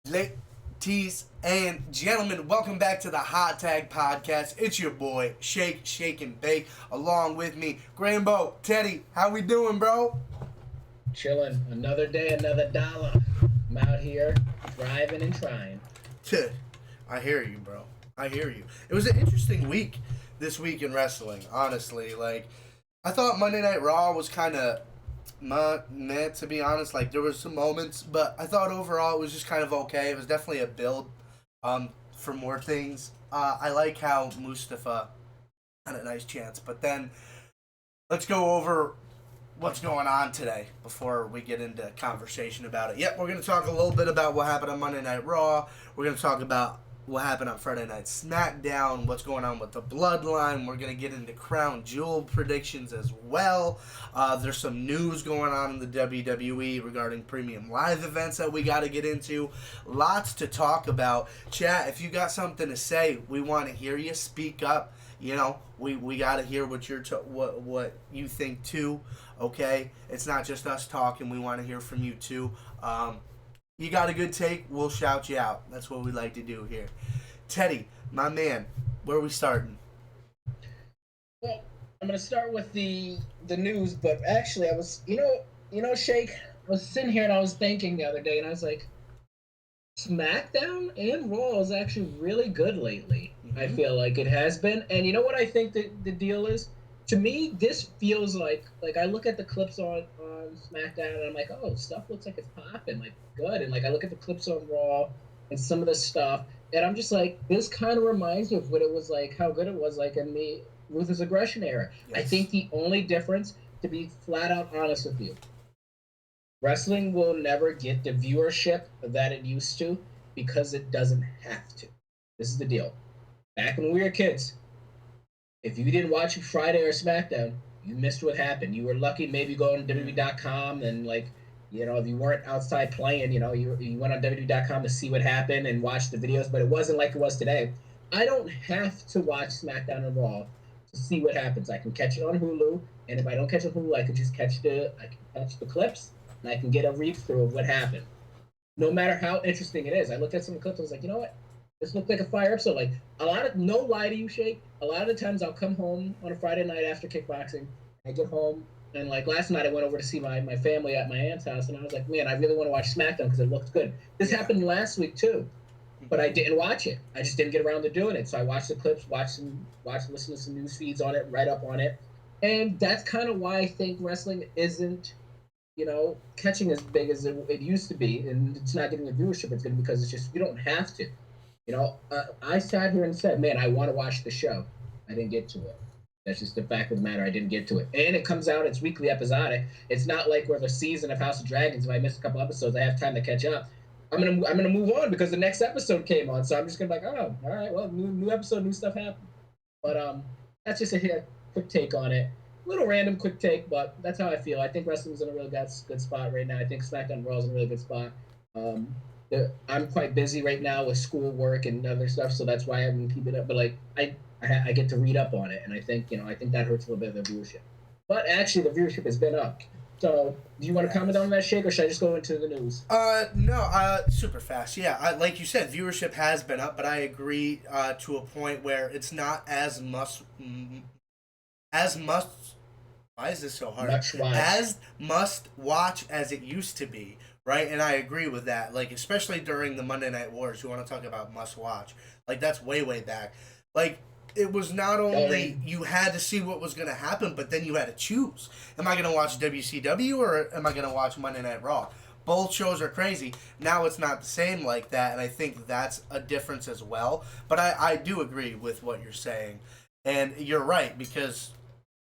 Ladies and gentlemen, welcome back to the Hot Tag Podcast. It's your boy, Shake and Bake, along with me, Grambo, Teddy. How we doing, bro? Chilling. Another day, another dollar. I'm out here thriving and trying. I hear you, bro. I hear you. It was an interesting week this week in wrestling, honestly. I thought Monday Night Raw was kind of meh, to be honest. Like, there was some moments, but I thought overall it was just kind of okay. It was definitely a build for more things. I like how Mustafa had a nice chance, but then let's go over what's going on today before we get into conversation about it. Yep, we're going to talk a little bit about what happened on Monday Night Raw. We're going to talk about what happened on Friday Night SmackDown, what's going on with the Bloodline. We're going to get into Crown Jewel predictions as well. There's some news going on in the WWE regarding premium live events that we got to get into. Lots to talk about. Chat, if you got something to say, we want to hear you. Speak up. You know, we got to hear what what you think too. Okay, it's not just us talking. We want to hear from you too. You got a good take, we'll shout you out. That's what we like to do here. Teddy, my man, where are we starting? Well, I'm gonna start with the news, but actually, I was Shake. I was sitting here and I was thinking the other day, and I was like, SmackDown and Raw is actually really good lately. I Mm-hmm. feel like it has been, and you know what I think the deal is. To me, this feels like I look at the clips on SmackDown and I'm like, oh, stuff looks like it's popping, like good, and like I look at the clips on Raw and some of the stuff, and I'm just like, this kind of reminds me of what it was like, how good it was like in the Ruthless Aggression era. I Yes. think the only difference, to be flat out honest with you, wrestling will never get the viewership that it used to because it doesn't have to. This is the deal. Back when we were kids, if you didn't watch Friday or SmackDown, you missed what happened. You were lucky maybe going to WWE.com and like, if you weren't outside playing, you went on WWE.com to see what happened and watch the videos, but it wasn't like it was today. I don't have to watch SmackDown and Raw to see what happens. I can catch it on Hulu, and if I don't catch it on Hulu, I can catch the clips and I can get a read through of what happened, no matter how interesting it is. I looked at some clips. I was like, you know what? This looked like a fire episode. Like a lot of no lie to you, Shake. A lot of the times I'll come home on a Friday night after kickboxing. I get home and like last night I went over to see my family at my aunt's house, and I was like, man, I really want to watch SmackDown because it looked good. This Yeah. happened last week too, but Mm-hmm. I didn't watch it. I just didn't get around to doing it. So I watched the clips, listen to some news feeds on it, write up on it, and that's kind of why I think wrestling isn't catching as big as it used to be, and it's not getting the viewership it's getting because it's just you don't have to. I sat here and said, "Man, I want to watch the show." I didn't get to it. That's just the fact of the matter. I didn't get to it, and it comes out. It's weekly episodic. It's not like we're the season of House of Dragons. If I miss a couple episodes, I have time to catch up. I'm gonna move on because the next episode came on. So I'm just gonna be like, oh, all right, well, new episode, new stuff happened. But that's just a quick take on it. Little random quick take, but that's how I feel. I think wrestling's in a real good spot right now. I think SmackDown Raw is in a really good spot. Um, I'm quite busy right now with school work and other stuff, so that's why I haven't keep it up. But like I get to read up on it, and I think that hurts a little bit of the viewership. But actually, the viewership has been up. So, do you want to comment Yes. on that, Shake, or should I just go into the news? No, super fast. Yeah, like you said, viewership has been up, but I agree to a point where it's not as must. Why is this so hard? Much watch. As must watch as it used to be, right? And I agree with that. Like, especially during the Monday Night Wars, you want to talk about must watch. Like, that's way back. Like, it was not only you had to see what was going to happen, but then you had to choose. Am I going to watch WCW or am I going to watch Monday Night Raw? Both shows are crazy. Now it's not the same like that, and I think that's a difference as well. But I do agree with what you're saying. And you're right, because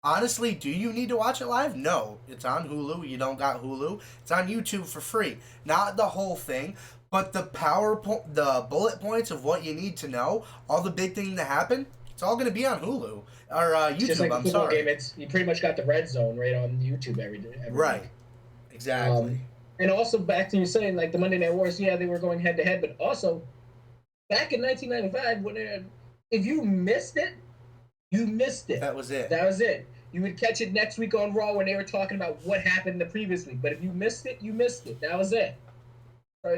honestly, do you need to watch it live? No. It's on Hulu. You don't got Hulu. It's on YouTube for free. Not the whole thing, but the bullet points of what you need to know, all the big things that happen, it's all going to be on Hulu or It's just like YouTube. the I'm football game. sorry. It's you pretty much got the red zone right on YouTube every Right. week. Exactly. Um, and also back to you saying like the Monday Night Wars, yeah, they were going head to head, but also back in 1995, if you missed it, you missed it. That was it. That was it. You would catch it next week on Raw when they were talking about what happened the previous week. But if you missed it, you missed it. That was it. So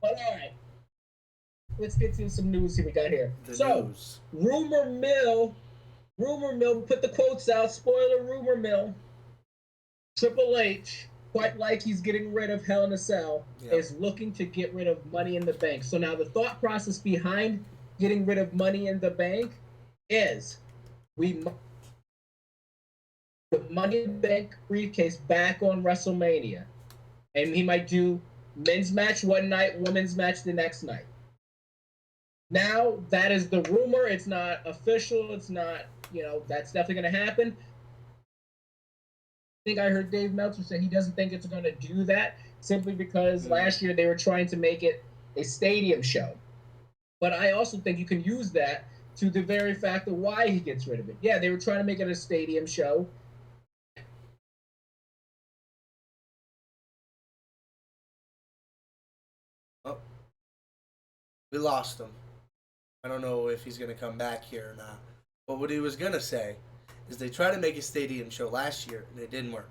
But all right, let's get to some news here we got here. The So, news. rumor mill, rumor mill, put the quotes out. Spoiler, rumor mill. Triple H, quite like he's getting rid of Hell in a Cell, Yep. is looking to get rid of Money in the Bank. So now the thought process behind getting rid of Money in the Bank is we put Money in the Bank briefcase back on WrestleMania, and he might do men's match one night, women's match the next night. Now that is the rumor. It's not official. It's not, that's definitely going to happen. I think I heard Dave Meltzer say he doesn't think it's going to do that simply because last year they were trying to make it a stadium show. But I also think you can use that to the very fact of why he gets rid of it. Yeah, they were trying to make it a stadium show. Oh, we lost him. I don't know if he's gonna come back here or not. But what he was gonna say is they tried to make a stadium show last year and it didn't work.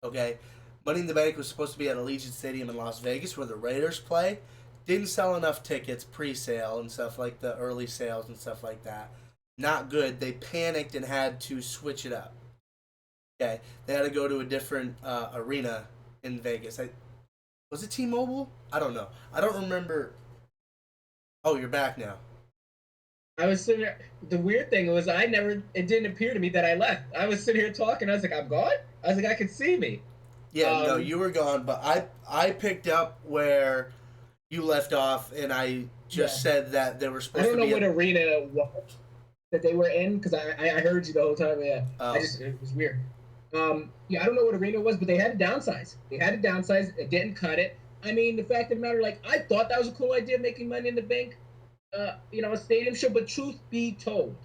Okay, Money in the Bank was supposed to be at Allegiant Stadium in Las Vegas where the Raiders play. Didn't sell enough tickets pre-sale and stuff like the early sales and stuff like that. Not good. They panicked and had to switch it up. Okay, they had to go to a different arena in Vegas. Was it T-Mobile? I don't know. I don't remember. Oh, you're back now. I was sitting there. The weird thing was, it didn't appear to me that I left. I was sitting here talking. I was like, I'm gone? I was like, I could see me. Yeah, no, Um, you were gone, but I picked up where you left off, and I yeah. just said that there were I supposed don't to know be what a. arena was that they were in because I heard you the whole time. Yeah, Oh, it was weird. Yeah, I don't know what arena it was, but they had to downsize. They had to downsize. It didn't cut it. I mean, the fact of the matter, like I thought that was a cool idea, making Money in the Bank, a stadium show. But truth be told,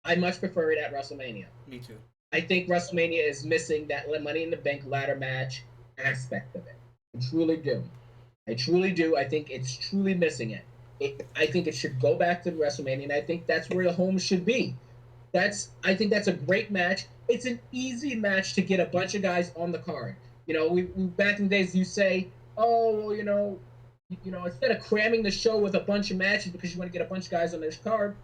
I much prefer it at WrestleMania. me too. I think WrestleMania is missing that Money in the Bank ladder match aspect of it. I truly do. I truly do. I think it's truly missing I think it should go back to WrestleMania, and I think that's where the home should be. I think that's a great match. It's an easy match to get a bunch of guys on the card. We back in the days you say, oh well, instead of cramming the show with a bunch of matches because you want to get a bunch of guys on this card,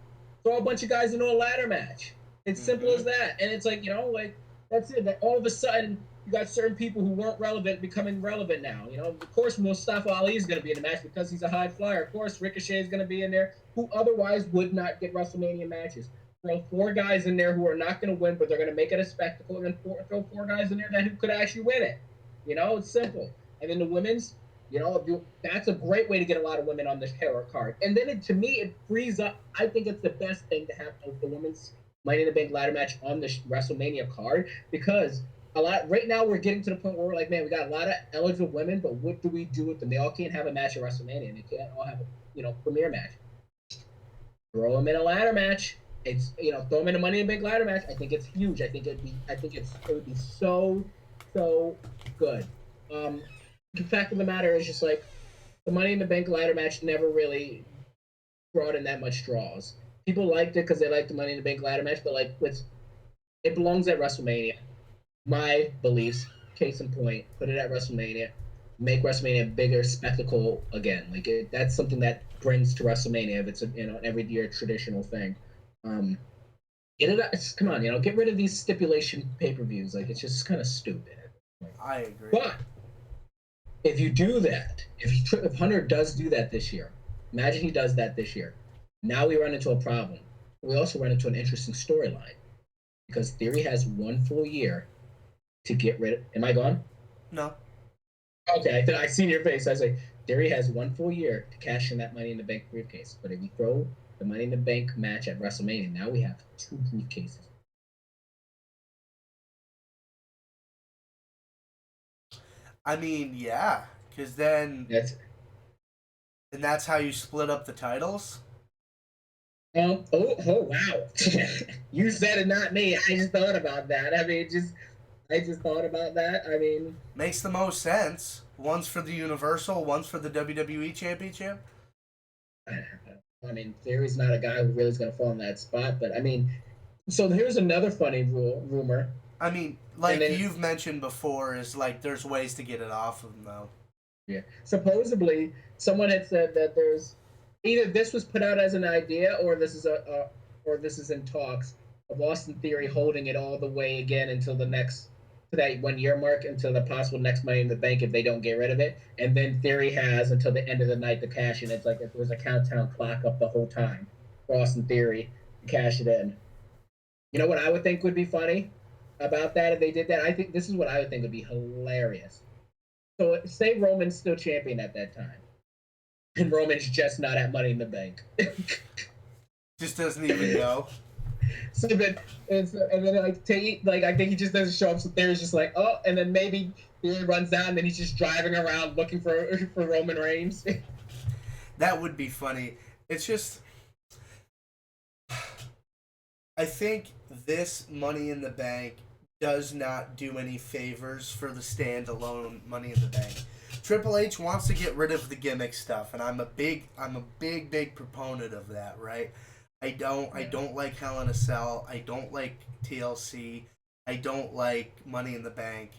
throw a bunch of guys into a ladder match. It's simple Mm-hmm. as that. And it's like, like that's it. That all of a sudden you got certain people who weren't relevant becoming relevant now. Of course Mustafa Ali is going to be in the match because he's a high flyer. Of course Ricochet is going to be in there, who otherwise would not get WrestleMania matches. Throw four guys in there who are not going to win, but they're going to make it a spectacle, and then throw four guys in there that who could actually win it. It's simple. And then the women's, that's a great way to get a lot of women on this card. And then to me, it frees up. I think it's the best thing to have the women's Money in the Bank ladder match on the WrestleMania card because a lot right now we're getting to the point where we're like, man, we got a lot of eligible women, but what do we do with them? They all can't have a match at WrestleMania, and they can't all have a premiere match. Throw them in a ladder match. It's throw them in a Money in the Bank ladder match. I think it's huge. It would be so good. Um, the fact of the matter is just like the Money in the Bank ladder match never really brought in that much draws. People liked it because they liked the Money in the Bank ladder match, but like it belongs at WrestleMania. My beliefs, case in point, put it at WrestleMania, make WrestleMania a bigger spectacle again. That's something that brings to WrestleMania if it's an every year traditional thing. Um, come on, get rid of these stipulation pay per views. Like it's just kind of stupid. I agree. But if you do that, if Hunter does do that this year, imagine he does that this year. Now we run into a problem. We also run into an interesting storyline because Theory has one full year to get rid of. Am I gone? No. Okay, I seen your face. I say Theory has one full year to cash in that Money in the Bank briefcase. But if we throw the Money in the Bank match at WrestleMania, now we have two briefcases. I mean, yeah, because then That's and that's how you split up the titles. oh wow. You said it, not me. I just thought about that. I just thought about that. I mean, Makes the most sense. One's for the Universal, one's for the WWE Championship. I mean, Theory's not a guy who really is going to fall in that spot. But I mean, so here's another funny rumor. I mean, And like then you've mentioned before, is like there's ways to get it off of them though. Yeah. Supposedly, someone had said that there's either this was put out as an idea, or this is or this is in talks of Austin Theory holding it all the way again until the next to that 1 year mark, until the possible next Money in the Bank if they don't get rid of it, and then Theory has until the end of the night to cash in. It's like if there's a countdown clock up the whole time for Austin Theory to cash it in. You know what I would think would be funny about that if they did that? I think this is what I would think would be hilarious. So say Roman's still champion at that time, and Roman's just not at Money in the Bank. Just doesn't even go. So then, and then like I think he just doesn't show up. So Theory's just like, oh, and then maybe Theory runs out, and then he's just driving around looking for Roman Reigns. That would be funny. It's just, I think this Money in the Bank does not do any favors for the standalone Money in the Bank. Triple H wants to get rid of the gimmick stuff, and I'm a big proponent of that. Right? I don't like Hell in a Cell. I don't like TLC. I don't like Money in the Bank.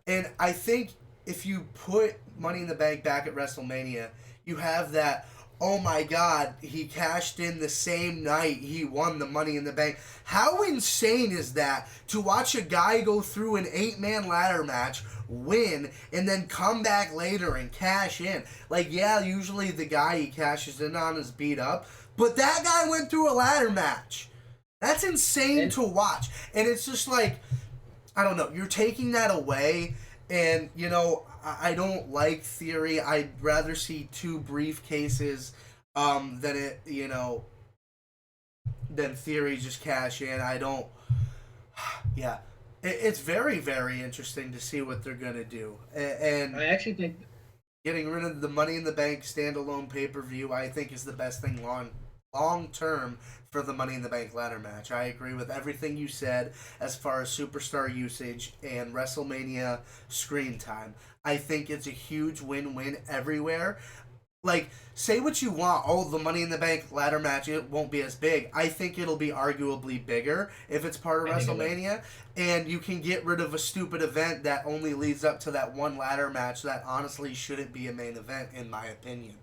And I think if you put Money in the Bank back at WrestleMania, you have that. Oh my God, he cashed in the same night he won the Money in the Bank. How insane is that to watch a guy go through an 8-man ladder match, win, and then come back later and cash in? Like, yeah, usually the guy he cashes in on is beat up, but that guy went through a ladder match. That's insane And to watch. And it's just like, I don't know. You're taking that away, and I don't like Theory. I'd rather see two briefcases, than than Theory just cash in. I don't. Yeah, it's very very interesting to see what they're gonna do, and I actually think getting rid of the Money in the Bank standalone pay per view, I think, is the best thing long term for the Money in the Bank ladder match. I agree with everything you said as far as superstar usage and WrestleMania screen time. I think it's a huge win win everywhere. Like, say what you want. Oh, the Money in the Bank ladder match, it won't be as big. I think it'll be arguably bigger if it's part of I think it will. WrestleMania. And you can get rid of a stupid event that only leads up to that one ladder match that honestly shouldn't be a main event, in my opinion.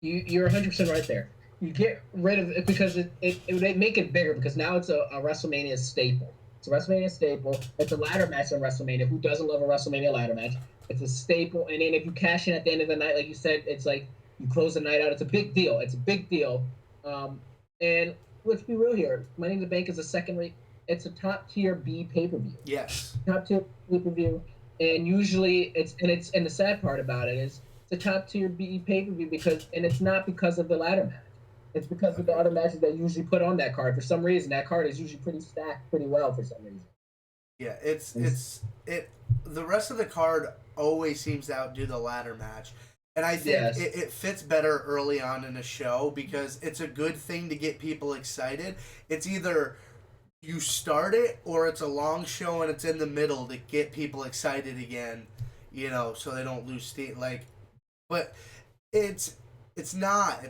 You're 100% right there. You get rid of it because it would make it bigger because now it's a WrestleMania staple. It's a WrestleMania staple. It's a ladder match on WrestleMania. Who doesn't love a WrestleMania ladder match? It's a staple. And then if you cash in at the end of the night, like you said, it's like you close the night out. It's a big deal. It's a big deal. And let's be real here. Money in the Bank is a second rate. It's a top tier B pay per view. Yes. Top tier pay per view, and usually and the sad part about it is it's a top tier BE pay per view because and it's not because of the ladder match. It's because of the Agreed. other matches they usually put on that card. For some reason, that card is usually pretty stacked pretty well for some reason. Yeah, it. The rest of the card always seems to outdo the ladder match, and I think Yes. it fits better early on in a show because it's a good thing to get people excited. It's either you start it or it's a long show and it's in the middle to get people excited again, so they don't lose steam. Like, but it's it's not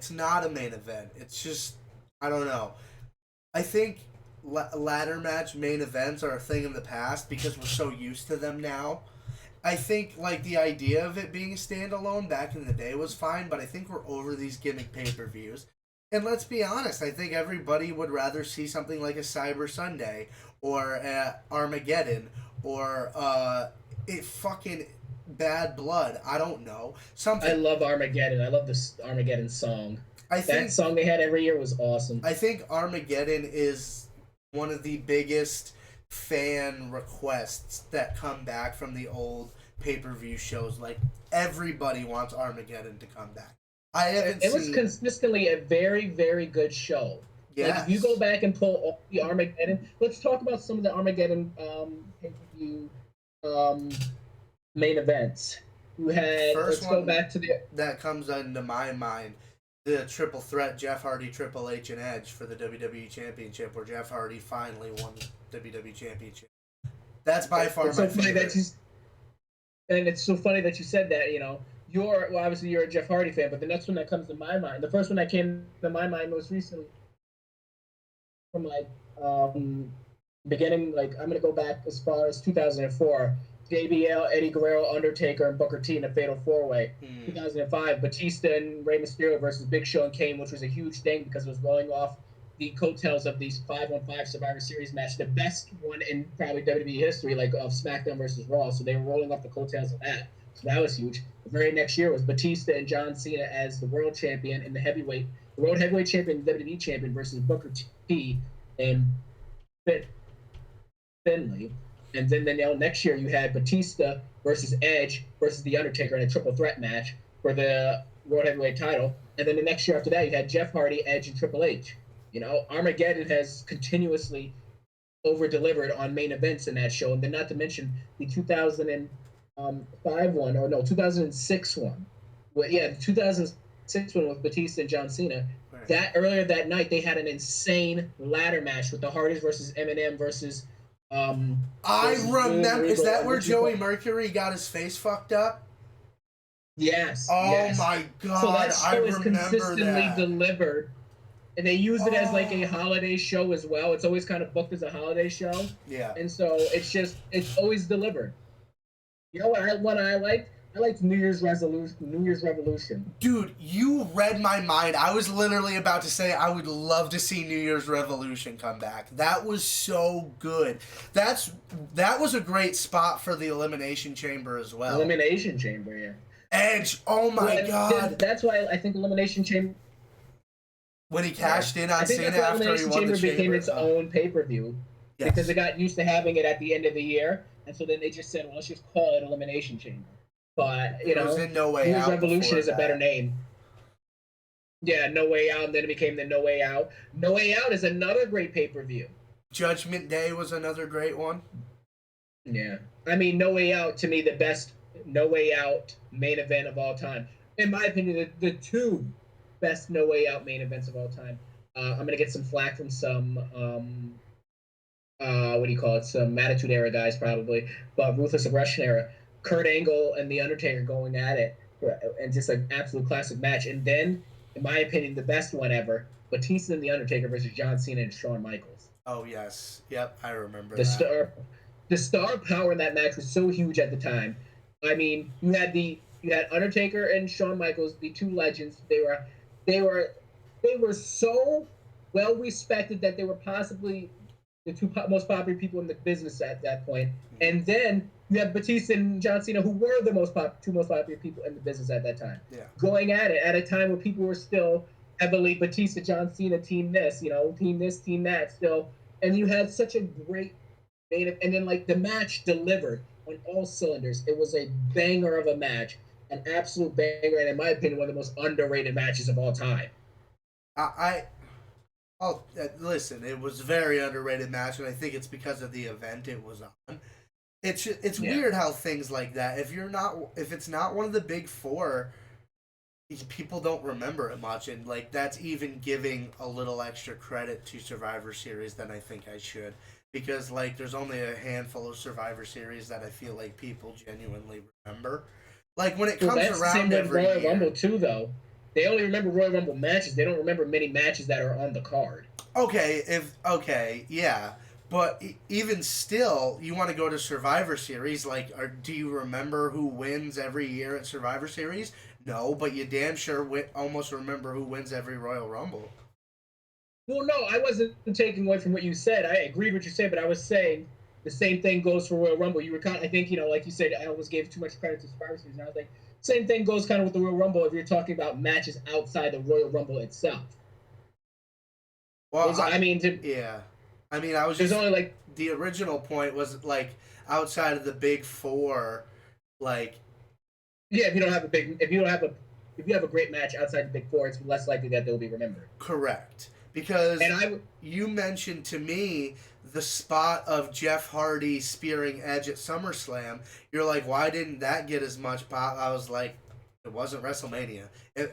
a main event. It's just, I don't know. I think ladder match main events are a thing in the past because we're so used to them now. I think like the idea of it being standalone back in the day was fine, but I think we're over these gimmick pay per views. And let's be honest, I think everybody would rather see something like a Cyber Sunday or Armageddon or it fucking Bad Blood. I don't know, I something. love Armageddon. I love this Armageddon song. I That think song they had every year was awesome. I think Armageddon is one of the biggest fan requests that come back from the old pay per view shows. Like, everybody wants Armageddon to come back. I haven't It was seen. consistently a very, very good show. Like if you go Yes. back and pull all the Armageddon, let's talk about some of the Armageddon pay per view um, main events. You had First let's go one back to the that comes into my mind, the triple threat Jeff Hardy, Triple H, and Edge for the WWE Championship, where Jeff Hardy finally won the WWE Championship. That's by far it's my so funny that favorite. you and it's so funny that you said that. You're well, obviously you're a Jeff Hardy fan, but the next one that comes to my mind, the first one that came to my mind most recently from like beginning, like I'm gonna go back as far as 2004 JBL, Eddie Guerrero, Undertaker, and Booker T in a Fatal 4-Way. Hmm. 2005, Batista and Rey Mysterio versus Big Show and Kane, which was a huge thing because it was rolling off the coattails of these 5-on-5 Survivor Series match, the best one in probably WWE history, like of SmackDown versus Raw. So they were rolling off the coattails of that. So that was huge. The very next year was Batista and John Cena as the world champion and the world heavyweight champion and WWE champion versus Booker T and Finley. And then the next year you had Batista versus Edge versus The Undertaker in a triple threat match for the World Heavyweight title. And then the next year after that, you had Jeff Hardy, Edge, and Triple H. Armageddon has continuously over delivered on main events in that show. And then not to mention the 2005 one, or no, 2006 one. Well, yeah, the 2006 one with Batista and John Cena. Right. That earlier that night, they had an insane ladder match with the Hardys versus Eminem versus I remember. Is that where Joey Mercury? Mercury got his face fucked up? Yes. Oh yes. my god! So that I show is remember consistently that. delivered, and they use it as like a Oh. holiday show as well. It's always kind of booked as a holiday show, Yeah. and so it's always delivered. You know what I liked? I liked New Year's Revolution. Dude, you read my mind. I was literally about to say I would love to see New Year's Revolution come back. That was so good. That was a great spot for the Elimination Chamber as well. Elimination Chamber, yeah. Edge, oh my god. That's why I think Elimination Chamber. When he cashed in I on think Cena that's why after he Elimination won Chamber the became Chamber. its own pay-per-view. Yes. Because they got used to having it at the end of the year, and so then they just said, well, let's just call it Elimination Chamber. But, It was in No Way New Year's Out Revolution before is a better that. name. Yeah, No Way Out, and then it became the No Way Out. No Way Out is another great pay-per-view. Judgment Day was another great one. Yeah. I mean, No Way Out, to me, the best No Way Out main event of all time. In my opinion, the two best No Way Out main events of all time. I'm going to get some flack from some what do you call it? Some Attitude Era guys probably, but Ruthless Aggression Era. Kurt Angle and The Undertaker going at it, and just an absolute classic match. And then, in my opinion, the best one ever: Batista and The Undertaker versus John Cena and Shawn Michaels. Oh yes. Yep, I remember The that. the star power in that match was so huge at the time. I mean, you had Undertaker and Shawn Michaels, the two legends. They were they were so well respected that they were possibly the most popular people in the business at that point. And then you have Batista and John Cena, who were the two most popular people in the business at that time, Yeah. going at it at a time where people were still heavily Batista, John Cena, team this, team this, team that, still. And you had such a great and then like the match delivered on all cylinders. It was a banger of a match, an absolute banger, and in my opinion, one of the most underrated matches of all time. I oh listen, it was a very underrated match, and I think it's because of the event it was on. It's Yeah. weird how things like that. If it's not one of the big four, people don't remember it much, and like that's even giving a little extra credit to Survivor Series than I think I should, because like there's only a handful of Survivor Series that I feel like people genuinely remember. Like when it Well, comes that's the around same with every Royal year. Rumble too, though. They only remember Royal Rumble matches. They don't remember many matches that are on the card. Okay, yeah, but even still, you want to go to Survivor Series. Like, do you remember who wins every year at Survivor Series? No, but you damn sure almost remember who wins every Royal Rumble. Well, no, I wasn't taking away from what you said. I agreed with what you said, but I was saying the same thing goes for Royal Rumble. You were kind of, I think, like you said, I almost gave too much credit to Survivor Series. And I was like, same thing goes kind of with the Royal Rumble if you're talking about matches outside the Royal Rumble itself. Well, I mean, yeah, I mean, I was there's just only like the original point was like outside of the big four, like yeah, if you have a great match outside the Big Four, it's less likely that they'll be remembered. correct because And you mentioned to me the spot of Jeff Hardy spearing Edge at SummerSlam. You're like, why didn't that get as much pop? I was like, it wasn't WrestleMania.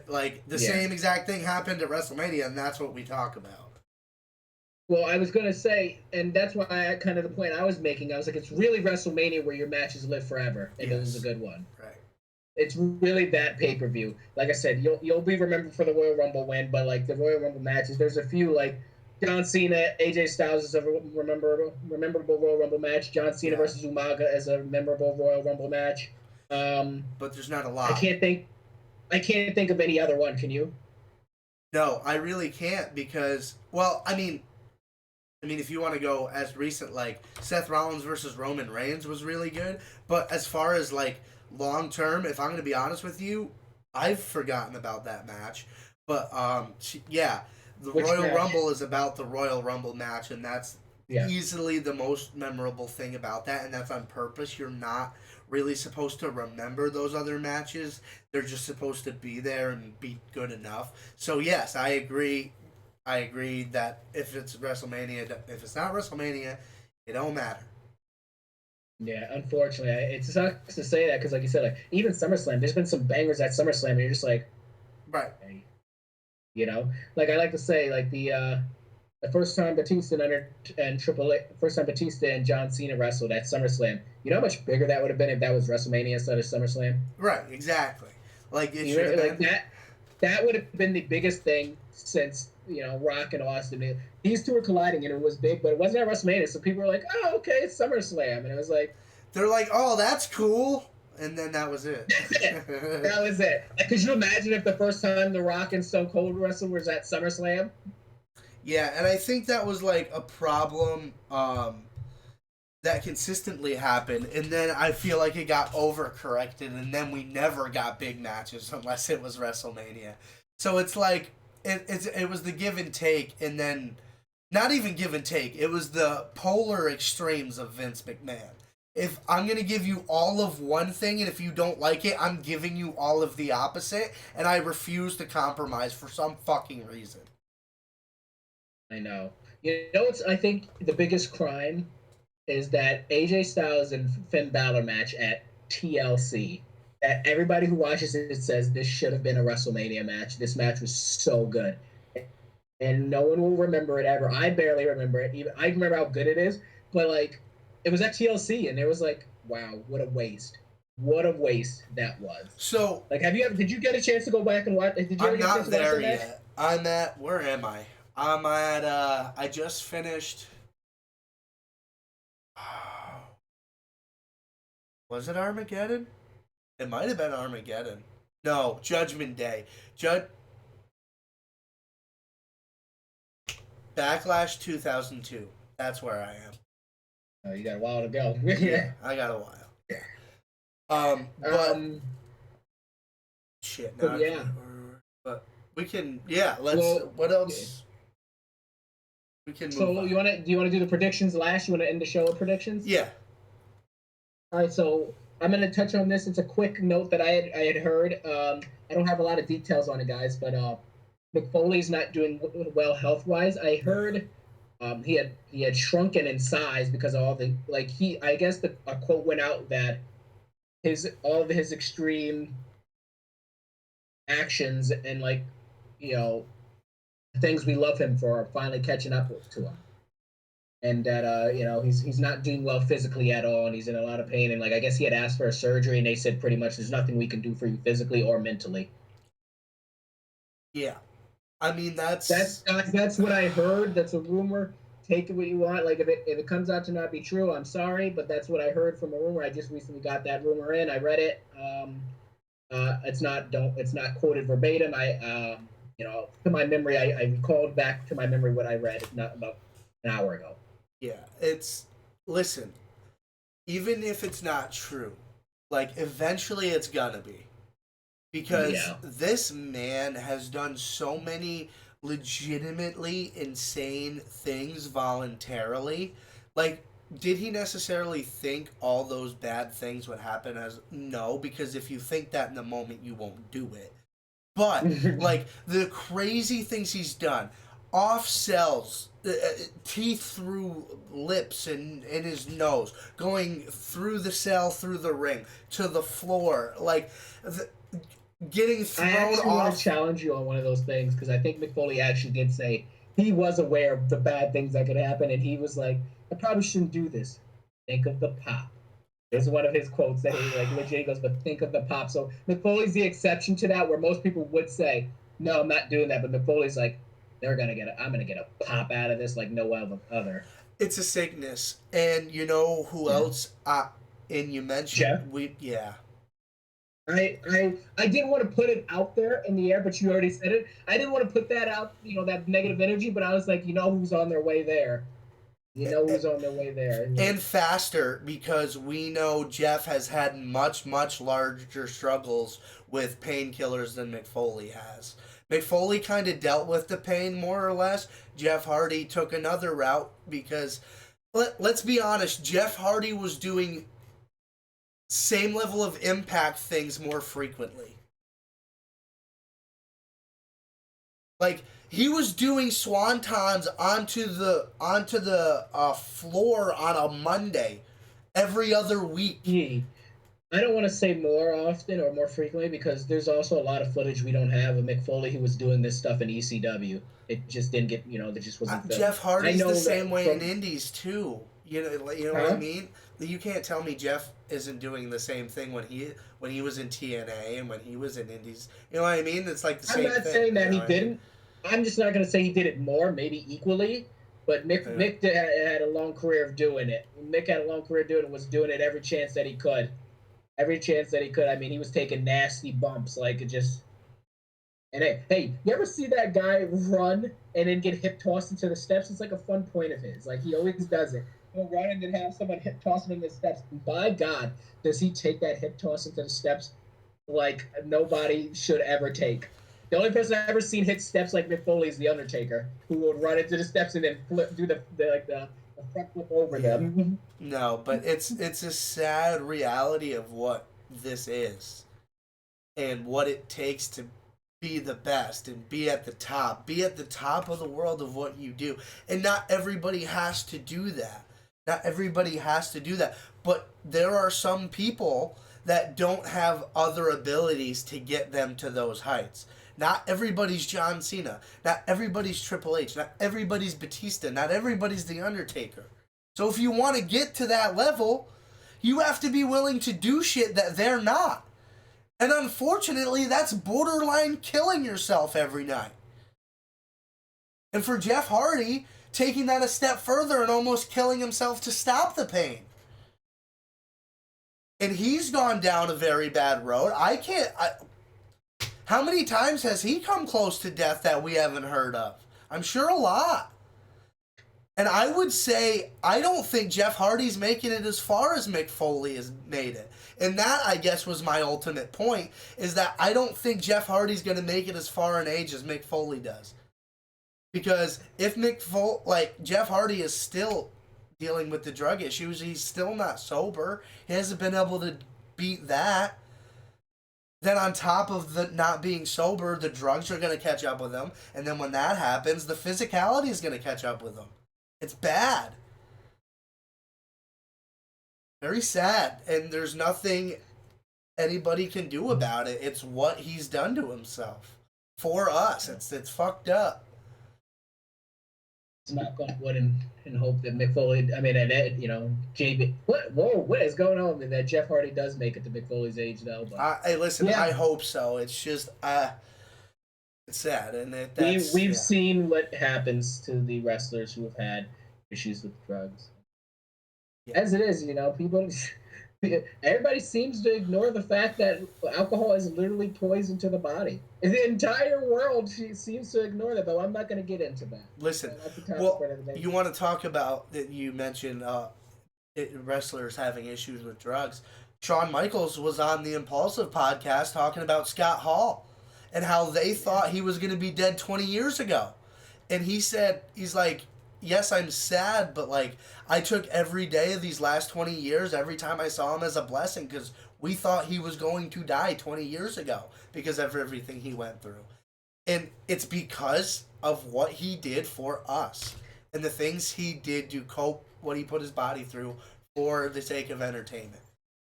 Like the same exact thing happened at WrestleMania, and that's what we talk about. Well, I was gonna say, and that's why kind of the point I was making. I was like, it's really WrestleMania where your matches live forever, and it was a good one. Right. It's really that pay per view. Like I said, you'll be remembered for the Royal Rumble win, but like the Royal Rumble matches, there's a few like John Cena, AJ Styles is a memorable Royal Rumble match. John Cena Yeah, versus Umaga is a memorable Royal Rumble match. Um, but there's not a I lot. can't think. I can't think of any other one. Can you? No, I really can't because, well, I mean, if you want to go as recent, like Seth Rollins versus Roman Reigns was really good. But as far as like long term, if I'm going to be honest with you, I've forgotten about that match. But yeah, the Which Royal match? Rumble is about the Royal Rumble match, and that's Yeah. easily the most memorable thing about that, and that's on purpose. You're not really supposed to remember those other matches. They're just supposed to be there and be good enough. So yes, I agree. I agree that if it's WrestleMania, if it's not WrestleMania, it don't matter. Yeah, unfortunately, it sucks to say that because, like you said, like even SummerSlam, there's been some bangers at SummerSlam, and you're just like, Right. hey, like I like to say, like the first time Batista and Triple H, first time Batista and John Cena wrestled at SummerSlam. You know how much bigger that would have been if that was WrestleMania instead of SummerSlam. Right. Exactly. Like it You should have know, like been. that would have been the biggest thing since Rock and Austin. These two were colliding and it was big, but it wasn't at WrestleMania. So people were like, "Oh, okay, it's SummerSlam," and it was like, They're like, oh, that's cool, and then that was it. that was it. Like, could you imagine if the first time The Rock and Stone Cold wrestled was at SummerSlam? Yeah, and I think that was like a problem that consistently happened, and then I feel like it got overcorrected, and then we never got big matches unless it was WrestleMania. So it's like it was the give and take, and then not even give and take. It was the polar extremes of Vince McMahon. If I'm gonna give you all of one thing, and if you don't like it, I'm giving you all of the opposite, and I refuse to compromise for some fucking reason. I know. It's I think the biggest crime is that AJ Styles and Finn Balor match at TLC. That everybody who watches it says this should have been a WrestleMania match. This match was so good, and no one will remember it ever. I barely remember it. Even I remember how good it is, but like it was at TLC, and it was like, wow, what a waste! What a waste that was. So Like, have you ever? Did you get a chance to go back and watch? Did you ever I'm get a chance not to watch that there match? yet. I'm at where am I? I'm at I just finished. Was it Armageddon? It might have been Armageddon. No, Judgment Day. Backlash 2002. That's where I am. Oh, you got a while to go. Yeah, I got a while. Yeah. But um, shit. but Now I can't. yeah. But we can. Yeah. Let's. Well, What yeah. else? We can move So on. do you want to do the predictions last? You want to end the show with predictions? Yeah. All right. So I'm going to touch on this. It's a quick note that I had heard. I don't have a lot of details on it, guys, but McFoley's not doing well health wise. I heard he had shrunken in size because of all the like he. I guess the a quote went out that his all of his extreme actions and like you know things we love him for are finally catching up to him. And that he's not doing well physically at all, and he's in a lot of pain. And like I guess he had asked for a surgery, and they said pretty much there's nothing we can do for you physically or mentally. Yeah. I mean That's that's. that's what I heard. That's a rumor. Take it what you want. Like if it comes out to not be true, I'm sorry, but that's what I heard from a rumor. I just recently got that rumor in. I read it. It's not quoted verbatim. To my memory, I recalled back to my memory what I read not about an hour ago. Yeah. It's. Listen. Even if it's not true, like eventually it's gonna be. Because Yeah. this man has done so many legitimately insane things voluntarily. Like, did he necessarily think all those bad things would happen? As no, because if you think that in the moment, you won't do it. But like the crazy things he's done, off cells, teeth through lips and in his nose, going through the cell, through the ring to the floor, like getting I thrown actually want to off. challenge you on one of those things because I think McFoley actually did say he was aware of the bad things that could happen, and he was like, "I probably shouldn't do this. Think of the pop." Is one of his quotes that he like legit goes, "But think of the pop." So McFoley's the exception to that, where most people would say, "No, I'm not doing that," but McFoley's like, I'm gonna get a pop out of this like no other. It's a sickness, and you know who Yeah. else? And you mentioned Jeff, yeah. I didn't want to put it out there in the air, but you already said it. I didn't want to put that out, that negative energy, but I was like, you know who's on their way there. You know who's on their way there. And faster, because we know Jeff has had much larger struggles with painkillers than McFoley has. McFoley kind of dealt with the pain more or less. Jeff Hardy took another route because let's be honest, Jeff Hardy was doing same level of impact things more frequently. Like he was doing swantons onto the floor on a Monday every other week. Yeah. I don't want to say more often or more frequently because there's also a lot of footage we don't have of Mick Foley who was doing this stuff in ECW. It just didn't get, that just wasn't filmed. Jeff I Hardy's the know same that way in from, indies too. You know what I huh? mean? You can't tell me Jeff isn't doing the same thing when he was in TNA and when he was in indies. You know what I mean? It's like the I'm same not thing. saying You that know he what I mean? didn't. I'm just not going to say he did it more, maybe equally. But Yeah. Mick had a long career of doing it. Mick had a long career doing it, was doing it every chance that he could. Every chance that he could. I mean, he was taking nasty bumps. Like, it just. And hey, you ever see that guy run and then get hip tossed into the steps? It's like a fun point of his. Like, he always does it. He'll run and then have someone hip toss him into the steps. And by God, does he take that hip toss into the steps like nobody should ever take. The only person I've ever seen hit steps like Mick Foley is the Undertaker, who would run into the steps and then do the front flip over Yeah. them. No, but it's a sad reality of what this is and what it takes to be the best and be at the top of the world of what you do. And not everybody has to do that. Not everybody has to do that. But there are some people that don't have other abilities to get them to those heights. Not everybody's John Cena. Not everybody's Triple H. Not everybody's Batista. Not everybody's The Undertaker. So if you want to get to that level, you have to be willing to do shit that they're not. And unfortunately, that's borderline killing yourself every night. And for Jeff Hardy, taking that a step further and almost killing himself to stop the pain. And he's gone down a very bad road. How many times has he come close to death that we haven't heard of? I'm sure a lot. And I would say, I don't think Jeff Hardy's making it as far as Mick Foley has made it. And that, I guess, was my ultimate point, is that I don't think Jeff Hardy's going to make it as far in age as Mick Foley does. Because if Jeff Hardy is still dealing with the drug issues, he's still not sober. He hasn't been able to beat that. Then on top of the not being sober, the drugs are going to catch up with him. And then when that happens, the physicality is going to catch up with him. It's bad. Very sad. And there's nothing anybody can do about it. It's what he's done to himself. For us. It's fucked up. Knock on wood and hope that Mick Foley, I mean, and Ed, JB. What is going on with that? Jeff Hardy does make it to Mick Foley's age, though. But Hey, listen, yeah, I hope so. It's just, it's sad. And we've yeah. seen what happens to the wrestlers who have had issues with drugs. Yeah. As it is, people. Everybody seems to ignore the fact that alcohol is literally poison to the body. The entire world seems to ignore that, but I'm not going to get into that. Listen, you want to talk about that? You mentioned wrestlers having issues with drugs. Shawn Michaels was on the Impulsive podcast talking about Scott Hall and how they thought he was going to be dead 20 years ago. And he said, he's like, yes, I'm sad, but like, I took every day of these last 20 years, every time I saw him, as a blessing, because we thought he was going to die 20 years ago because of everything he went through. And it's because of what he did for us and the things he did to cope, what he put his body through for the sake of entertainment.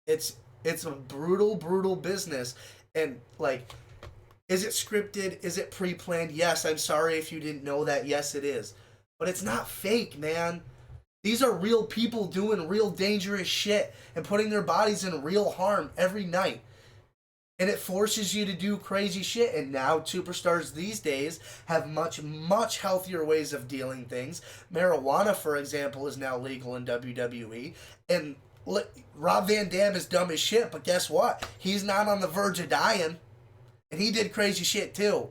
It's a brutal business. And like, is it scripted? Is it pre-planned? Yes, I'm sorry if you didn't know that. Yes, it is. But it's not fake, man. These are real people doing real dangerous shit and putting their bodies in real harm every night. and it forces you to do crazy shit. And now superstars these days have much healthier ways of dealing things. Marijuana, for example, is now legal in WWE, and Rob Van Dam is dumb as shit, but guess what? He's not on the verge of dying, and he did crazy shit too.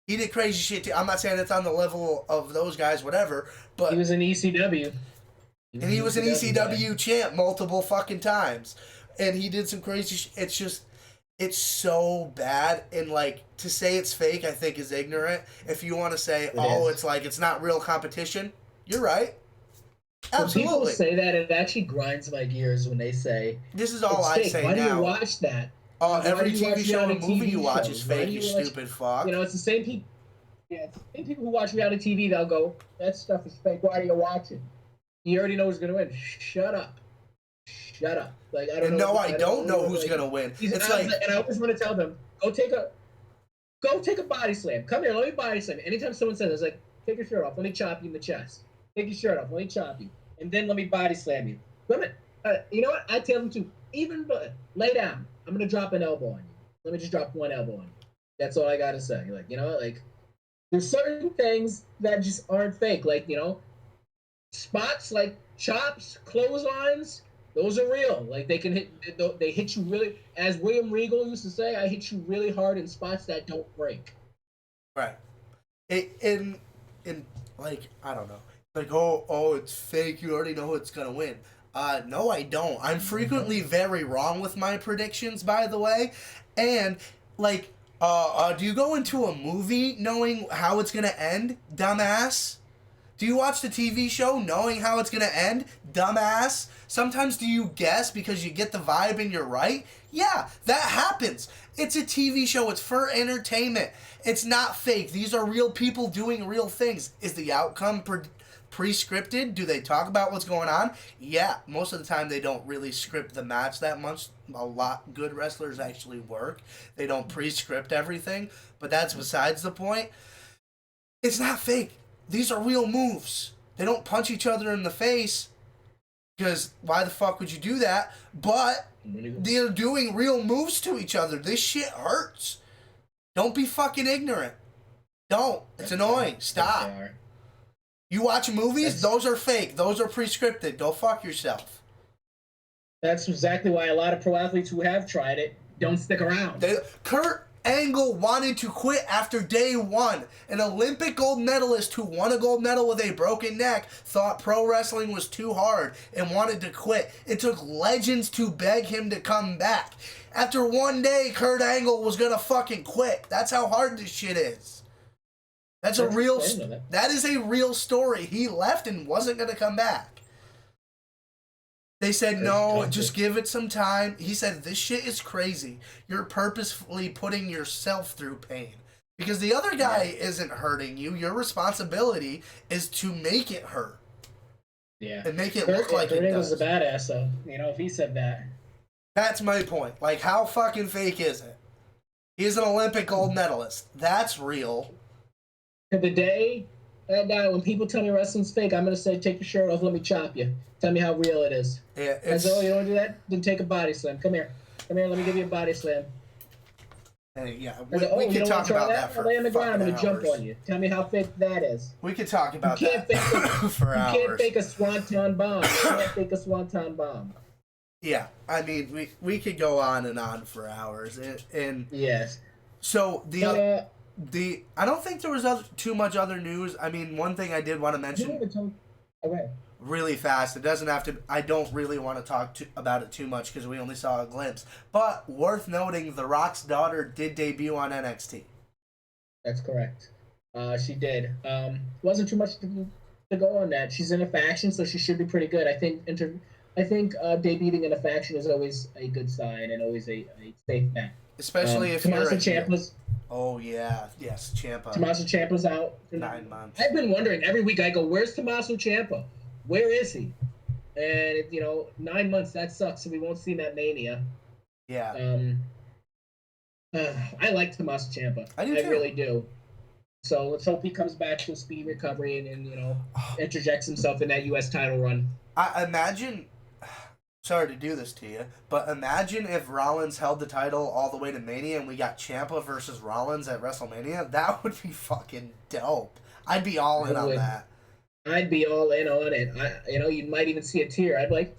He did crazy shit too. I'm not saying it's on the level of those guys, whatever, but he was in ECW. He was an ECW champ multiple fucking times. And he did some crazy shit. It's just, it's so bad. And, like, to say it's fake, I think, is ignorant. If you want to say, it's like, it's not real competition, you're right. Absolutely. When people say that, it actually grinds my gears when they say, this is all I say now. Why do you watch that? Every TV show and movie you watch is fake, you stupid fuck. You know, it's the same people. Yeah, it's the same people who watch reality TV. They'll go, that stuff is fake. Why do you watch it? You already know who's gonna win. Shut up. Like I don't know. I don't know who's gonna win. It's like, and I always want to tell them, go take a body slam. Come here, let me body slam. Anytime someone says, it's like, take your shirt off. Let me chop you in the chest. Take your shirt off. Let me chop you, and then let me body slam you. You know what? I tell them to lay down. I'm gonna drop an elbow on you. Let me just drop one elbow on you. That's all I gotta say. Like, you know, like there's certain things that just aren't fake. Like, you know, spots like chops, clotheslines, those are real. Like they hit you really, as William Regal used to say, I hit you really hard in spots that don't break. Right. In like, I don't know. Like, oh, it's fake. You already know it's gonna win. No, I don't. I'm frequently very wrong with my predictions, by the way. And like, do you go into a movie knowing how it's gonna end, dumbass? Do you watch the TV show knowing how it's gonna end, dumbass? Sometimes do you guess because you get the vibe and you're right? Yeah, that happens. It's a TV show. It's for entertainment. It's not fake. These are real people doing real things. Is the outcome pre-scripted? Do they talk about what's going on? Yeah, most of the time they don't really script the match that much. A lot good wrestlers actually work. They don't pre-script everything, but that's besides the point. It's not fake. These are real moves. They don't punch each other in the face, because why the fuck would you do that? But they're doing real moves to each other. This shit hurts. Don't be fucking ignorant. Don't. It's annoying. Stop. You watch movies, those are fake. Those are pre-scripted. Go fuck yourself. That's exactly why a lot of pro athletes who have tried it don't stick around. Kurt Angle wanted to quit after day one. An Olympic gold medalist who won a gold medal with a broken neck thought pro wrestling was too hard and wanted to quit. It took legends to beg him to come back. After one day, Kurt Angle was gonna fucking quit. That's how hard this shit is. That is a real story. He left and wasn't gonna come back. They said, no, just give it some time. He said, this shit is crazy. You're purposefully putting yourself through pain. Because the other guy isn't hurting you. Your responsibility is to make it hurt. Yeah. And make it look like it does. Kurt Angle's a badass, though. You know, if he said that. That's my point. Like, how fucking fake is it? He's an Olympic gold medalist. That's real. To the day when people tell me wrestling's fake, I'm going to say, take your shirt off, let me chop you. Tell me how real it is. Yeah, I say, you don't want to do that? Then take a body slam. Come here, let me give you a body slam. Hey, yeah, we can talk about that for lay on the ground, I'm going to jump on you. Tell me how fake that is. We could talk about that for hours. You can't fake a swanton bomb. You can't fake a swanton bomb. Yeah, I mean, we could go on and on for hours. And yes. So I don't think there was too much other news. I mean, one thing I did want to mention really fast. It doesn't have to. I don't really want to talk about it too much because we only saw a glimpse. But worth noting, The Rock's daughter did debut on NXT. That's correct. She did. Wasn't too much to go on that. She's in a faction, so she should be pretty good. I think debuting in a faction is always a good sign and always a safe bet. Especially if Tommaso you're Ciampa's. Oh yeah, yes, Ciampa. Tommaso Ciampa's out for 9 months. I've been wondering every week. I go, "Where's Tommaso Ciampa? Where is he?" And 9 months. That sucks. So we won't see him at Mania. Yeah. I like Tommaso Ciampa. I do too. I really do. So let's hope he comes back to a speedy recovery and interjects himself in that U.S. title run. I imagine. sorry to do this to you, but imagine if Rollins held the title all the way to Mania and we got Ciampa versus Rollins at WrestleMania. That would be fucking dope. I'd be all in on that. I'd be all in on it. You might even see a tear. I'd be like,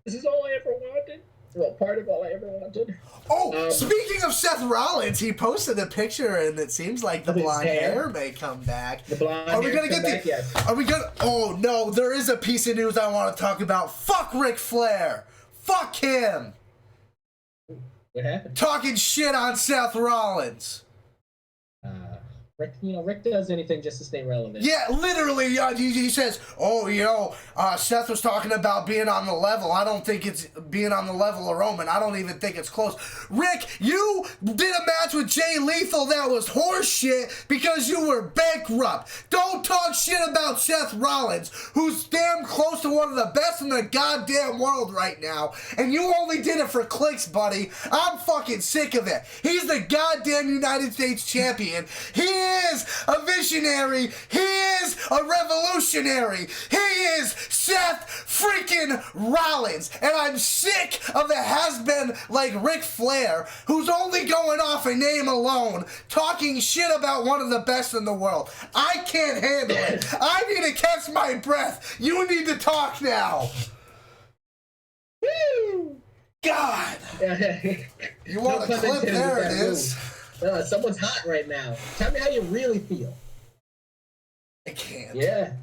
this is all I ever wanted. Well, part of all I ever wanted. Oh, speaking of Seth Rollins, he posted a picture and it seems like the blonde hair may come back. The blonde hair. Are we gonna get back yet? Are we gonna? Oh no, there is a piece of news I want to talk about. Fuck Ric Flair. Fuck him. What happened? Talking shit on Seth Rollins. Rick does anything just to stay relevant. Yeah, literally, he says, Seth was talking about being on the level. I don't think it's being on the level of Roman. I don't even think it's close. Rick, you did a match with Jay Lethal that was horseshit because you were bankrupt. Don't talk shit about Seth Rollins, who's damn close to one of the best in the goddamn world right now, and you only did it for clicks, buddy. I'm fucking sick of it. He's the goddamn United States champion. He is a visionary. He is a revolutionary. He is Seth freaking Rollins. And I'm sick of the has-been like Ric Flair, who's only going off a name alone, talking shit about one of the best in the world. I can't handle it. I need to catch my breath. You need to talk now. Woo! God. You want a clip? There it is. Someone's hot right now. Tell me how you really feel. I can't. Yeah.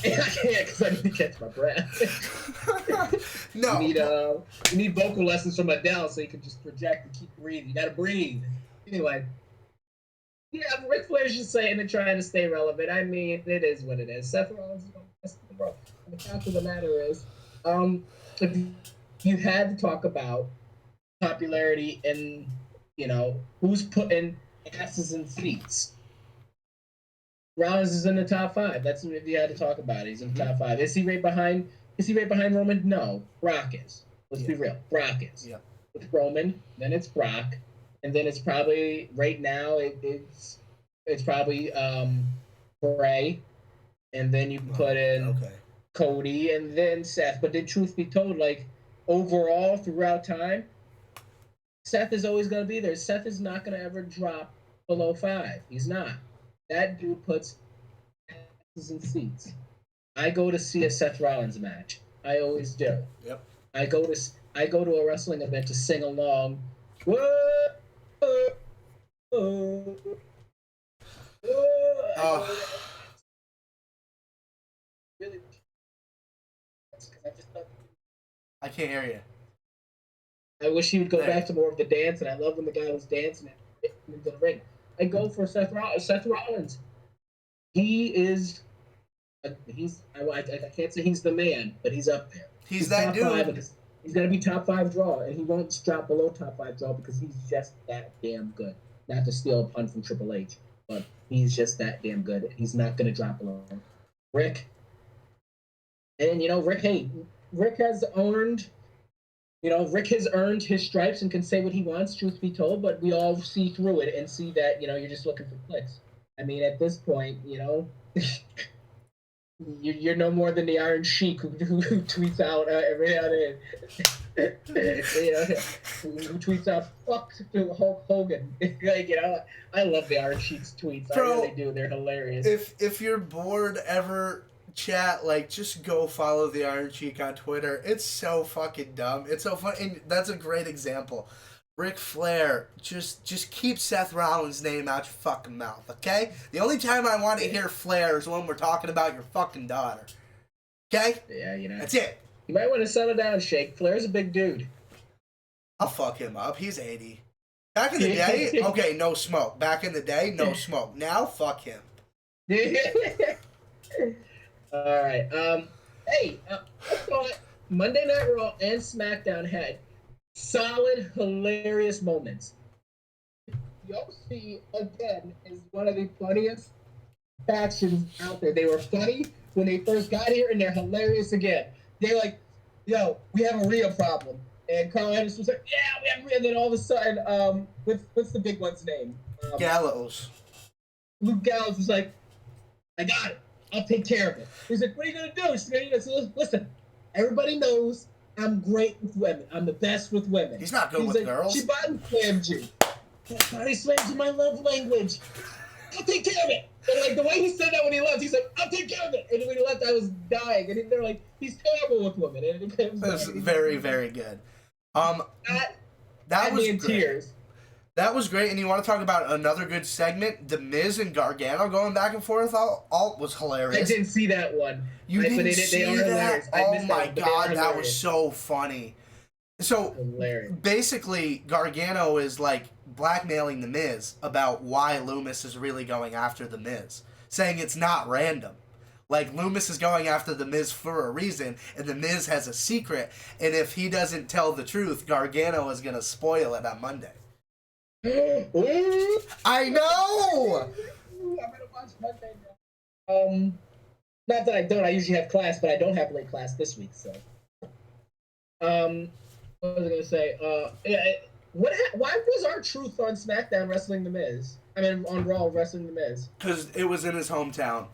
I can't because I need to catch my breath. No. You need vocal lessons from Adele so you can just project and keep breathing. You gotta breathe. Anyway. Yeah, Ric Flair's just saying and trying to stay relevant. I mean, it is what it is. Seth Rollins is the best in the world. And the fact of the matter is, if you had to talk about popularity and who's putting asses in seats. Rollins is in the top 5. That's if you had to talk about it. He's in the top 5. Is he right behind Roman? No. Brock is. Let's be real. Brock is. Yeah. It's Roman, then it's Brock, and then it's probably right now it's probably Bray, and then you can put in Cody and then Seth. But then truth be told, like overall throughout time, Seth is always going to be there. Seth is not going to ever drop below 5. He's not. That dude puts asses in seats. I go to see a Seth Rollins match. I always do. Yep. I go to a wrestling event to sing along. Whoa, Really? I can't hear you. I wish he would go back to more of the dance, and I love when the guy was dancing into the ring. I go for Seth Rollins. He is. I can't say he's the man, but he's up there. He's that dude. He's gonna be top 5 draw, and he won't drop below top 5 draw because he's just that damn good. Not to steal a pun from Triple H, but he's just that damn good. He's not gonna drop below Rick. And Rick has earned. Rick has earned his stripes and can say what he wants, truth be told, but we all see through it and see that, you're just looking for clicks. I mean, at this point, you're no more than the Iron Sheik who tweets out every now and then, who tweets out, fuck to Hulk Hogan. I love the Iron Sheik's tweets. Bro, I really do. They're hilarious. If you're bored ever, chat, just go follow the Iron Sheik on Twitter. It's so fucking dumb. It's so fun, and that's a great example. Ric Flair, just keep Seth Rollins' name out your fucking mouth, okay? The only time I want to hear Flair is when we're talking about your fucking daughter. Okay? Yeah, That's it. You might want to settle down, Shake. Flair's a big dude. I'll fuck him up. He's 80. Back in the day, okay, no smoke. Back in the day, no smoke. Now, fuck him. All right. I thought Monday Night Raw and SmackDown had solid, hilarious moments. OC, again, is one of the funniest factions out there. They were funny when they first got here, and they're hilarious again. They're like, yo, we have a real problem. And Carl Anderson was like, yeah, we have a real. And then all of a sudden, what's the big one's name? Gallows. Luke Gallows was like, I got it. I'll take care of it. He's like, what are you going to do? He's like, listen, everybody knows I'm great with women. I'm the best with women. He's not good He's with like, she girls. body slammed you. Body slams in my love language. I'll take care of it. And like the way he said that when he left, he's like, I'll take care of it. And when he left, I was dying. And they're like, he's terrible with women. And it was That's very, very good. That had was me in great. tears. That was great. And you want to talk about another good segment? The Miz and Gargano going back and forth all was hilarious. I didn't see that one. You didn't see that? Oh my god, that was so funny. So hilarious. Basically, Gargano is like blackmailing the Miz about why Loomis is really going after the Miz, saying it's not random. Like, Loomis is going after the Miz for a reason, and the Miz has a secret, and if he doesn't tell the truth, Gargano is gonna spoil it on Monday. I know. I'm gonna watch Monday now. Not that I don't. I usually have class, but I don't have late class this week. So, what was I gonna say? Why was R-Truth on SmackDown wrestling the Miz? I mean, on Raw wrestling the Miz. Because it was in his hometown.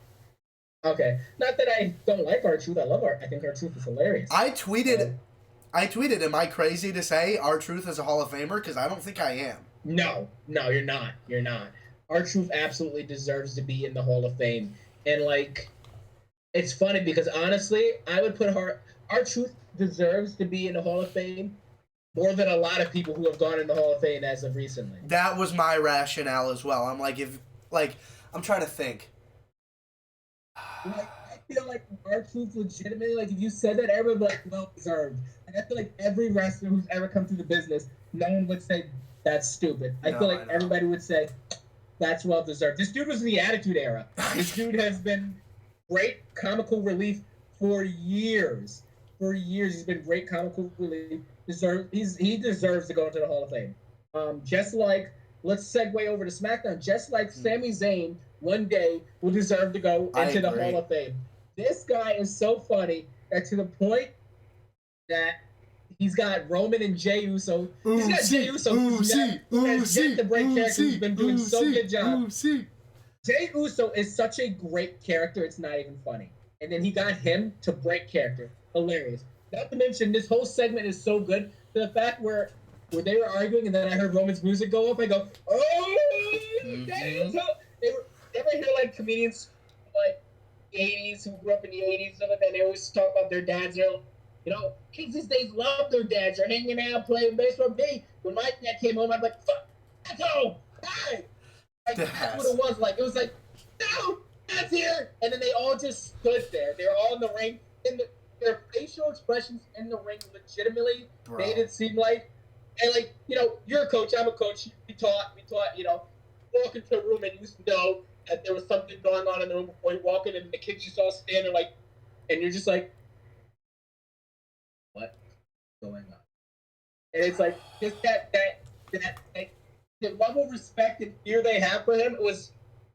Okay, not that I don't like R-Truth. I love I think R-Truth is hilarious. I tweeted. Am I crazy to say R-Truth is a Hall of Famer? Because I don't think I am. No, you're not. You're not. R-Truth absolutely deserves to be in the Hall of Fame, and like, it's funny because honestly, I would put R-Truth deserves to be in the Hall of Fame more than a lot of people who have gone in the Hall of Fame as of recently. That was my rationale as well. I'm like, I'm trying to think. Like, I feel like R-Truth legitimately, like, if you said that, everyone would be like, well deserved. And I feel like every wrestler who's ever come through the business, no one would say that's stupid. I feel like everybody would say that's well deserved. This dude was in the Attitude Era. This dude has been great comical relief for years. For years, he's been great comical relief. He deserves to go into the Hall of Fame. Just like, let's segue over to SmackDown. Just like Sami Zayn, one day will deserve to go into the Hall of Fame. This guy is so funny that to the point that he's got Roman and Jey Uso. He's got Jey Uso, who's yet to break character, who's been doing so good job. Jey Uso is such a great character, it's not even funny. And then he got him to break character. Hilarious. Not to mention, this whole segment is so good to the fact where they were arguing and then I heard Roman's music go up. I go, oh, Jey Uso. Ever hear like comedians like the 80s who grew up in the 80s, stuff like that? They always talk about their dads. They're, kids these days love their dads. They're hanging out, playing baseball. Me, when my dad came home, I'd be like, fuck, that's home. Hi. Like, that's what it was like. It was like, no, that's here. And then they all just stood there. They were all in the ring. And their facial expressions in the ring legitimately made it seem like, and like, you're a coach, I'm a coach. We taught, walk into a room and you know that there was something going on in the room before you walk in, and the kids you saw standing like, and you're just like, what's going on? And it's like just that the level of respect and fear they have for him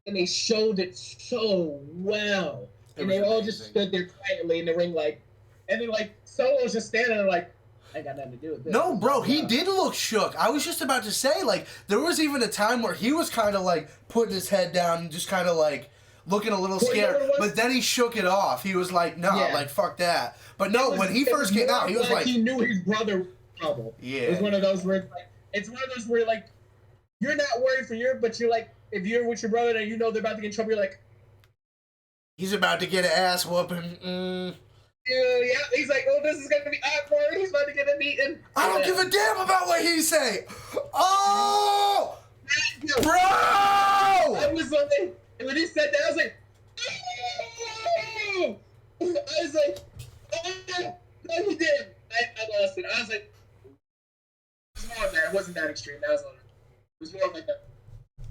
and they showed it so well. And they all just stood there quietly in the ring, like, and then like Solo's just standing there like, I ain't got nothing to do with this. No, bro, he did look shook. I was just about to say, like, there was even a time where he was kind of, like, putting his head down and just kind of, like, looking a little scared. But then he shook it off. He was like, no, like, fuck that. But no, when he first came out, he was like... He knew his brother was trouble. Yeah. It was one of those where, like, you're not worried for but you're like, if you're with your brother and you know they're about to get in trouble, you're like... He's about to get an ass whooping. Yeah, he's like, oh, this is going to be awkward. He's about to get a beating. I don't give a damn about what he say. Oh! Bro! I was like, when he said that, I was like, oh! I was like, oh, no, he didn't. I lost it. I was like, it was more of that. It wasn't that extreme. It was more like that.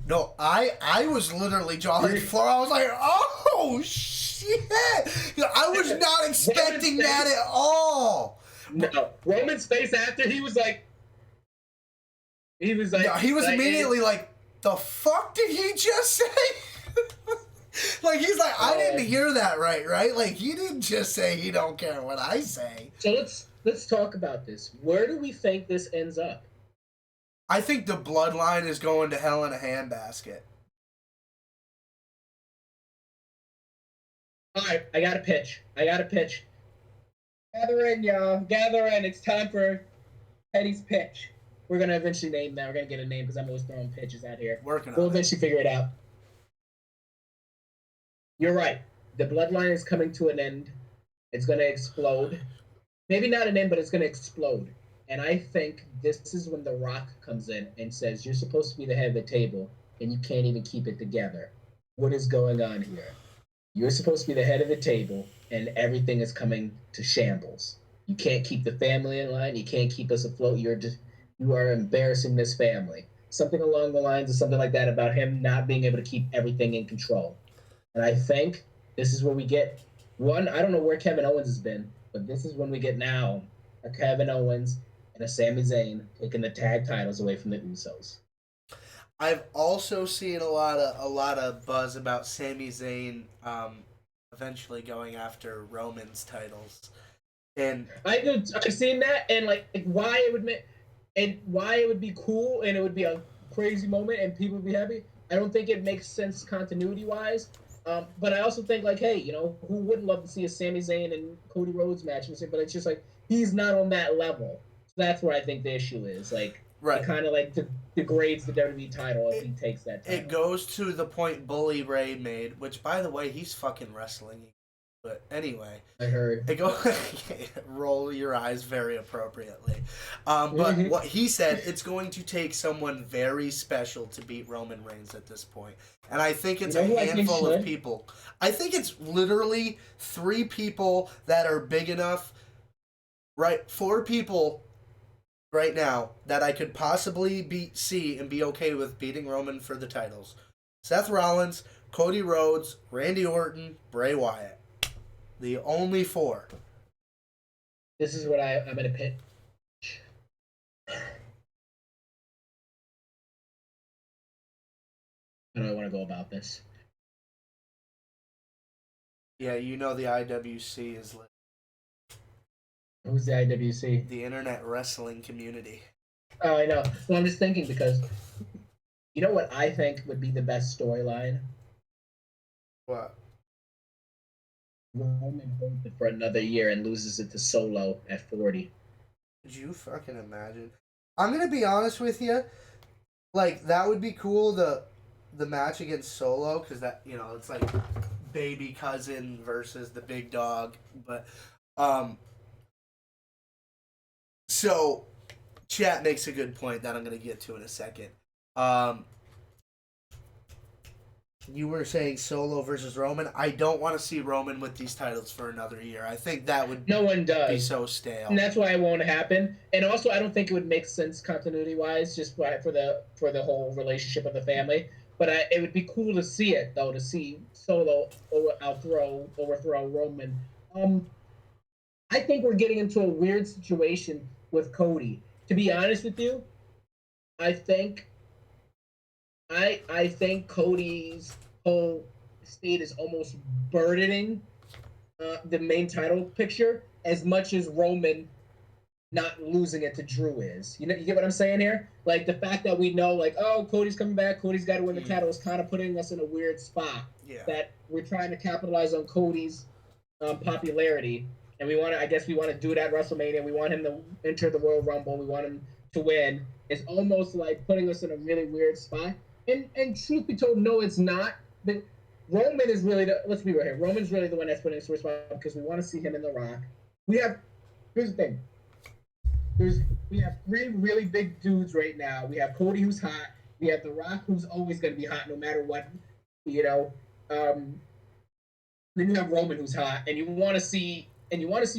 No, I was literally jaw on the floor. I was like, oh, shit. I was not expecting that at all. No. Roman's face after, he was like... No, he was immediately like, the fuck did he just say? Like, he's like, I didn't hear that right? Like, he didn't just say he don't care what I say. So let's talk about this. Where do we think this ends up? I think the bloodline is going to hell in a handbasket. All right, I got a pitch. Gather in, y'all. Gather in. It's time for Teddy's pitch. We're gonna eventually name that. We're gonna get a name because I'm always throwing pitches out here. Working We'll on it. eventually figure it out. You're right. The bloodline is coming to an end. It's gonna explode. Maybe not an end, but it's gonna explode. And I think this is when The Rock comes in and says, "You're supposed to be the head of the table, and you can't even keep it together. What is going on here? You're supposed to be the head of the table, and everything is coming to shambles. You can't keep the family in line. You can't keep us afloat. You are embarrassing this family." Something along the lines of something like that about him not being able to keep everything in control. And I think this is where we get one. I don't know where Kevin Owens has been, but this is when we get now a Kevin Owens and a Sami Zayn taking the tag titles away from the Usos. I've also seen a lot of buzz about Sami Zayn eventually going after Roman's titles, and I've seen that, and like why it would make and why it would be cool and it would be a crazy moment and people would be happy. I don't think it makes sense continuity wise. But I also think like, hey, who wouldn't love to see a Sami Zayn and Cody Rhodes match? But it's just like he's not on that level. So that's where I think the issue is. Like it right. kind of like degrades the WWE title if It, he takes that it title. goes to the point Bully Ray made, which by the way he's fucking wrestling. But anyway, I heard. it go roll your eyes very appropriately. But what he said, it's going to take someone very special to beat Roman Reigns at this point, and I think You it's know a who I think handful of should? people. I think it's literally three people that are big enough, right? Four people right now that I could possibly see and be okay with beating Roman for the titles: Seth Rollins, Cody Rhodes, Randy Orton, Bray Wyatt. The only four. This is what I'm gonna pitch. How do I want to go about this? Yeah, you know the IWC is like Who's the IWC? the internet wrestling community. Oh, I know. Well, I'm just thinking because you know what I think would be the best storyline? What? Roman holds it for another year and loses it to Solo at 40. Could you fucking imagine? I'm gonna be honest with you. Like that would be cool. The match against Solo, because that it's like baby cousin versus the big dog. But um, so chat makes a good point that I'm gonna get to in a second. Um, you were saying Solo versus Roman. I don't want to see Roman with these titles for another year. I think that would No one be does. so And stale. that's why it won't happen. And also, I don't think it would make sense continuity wise, just for the whole relationship of the family. But it would be cool to see it though, to see Solo overthrow Roman. I think we're getting into a weird situation with Cody. To be honest with you, I think I think Cody's whole state is almost burdening the main title picture as much as Roman not losing it to Drew is. You get what I'm saying here? Like the fact that we know, like, oh, Cody's coming back, Cody's got to win the title is kind of putting us in a weird spot. Yeah. That we're trying to capitalize on Cody's popularity, and we want to. I guess we want to do it at WrestleMania. We want him to enter the Royal Rumble. We want him to win. It's almost like putting us in a really weird spot. And truth be told, no, it's not. But Roman is really the. Let's be real here. Roman's really the one that's putting us in a spot because we want to see him in The Rock. We have. Here's the thing. There's we have three really big dudes right now. We have Cody who's hot. We have The Rock who's always going to be hot no matter what. You know. Um, then you have Roman who's hot, and you want to see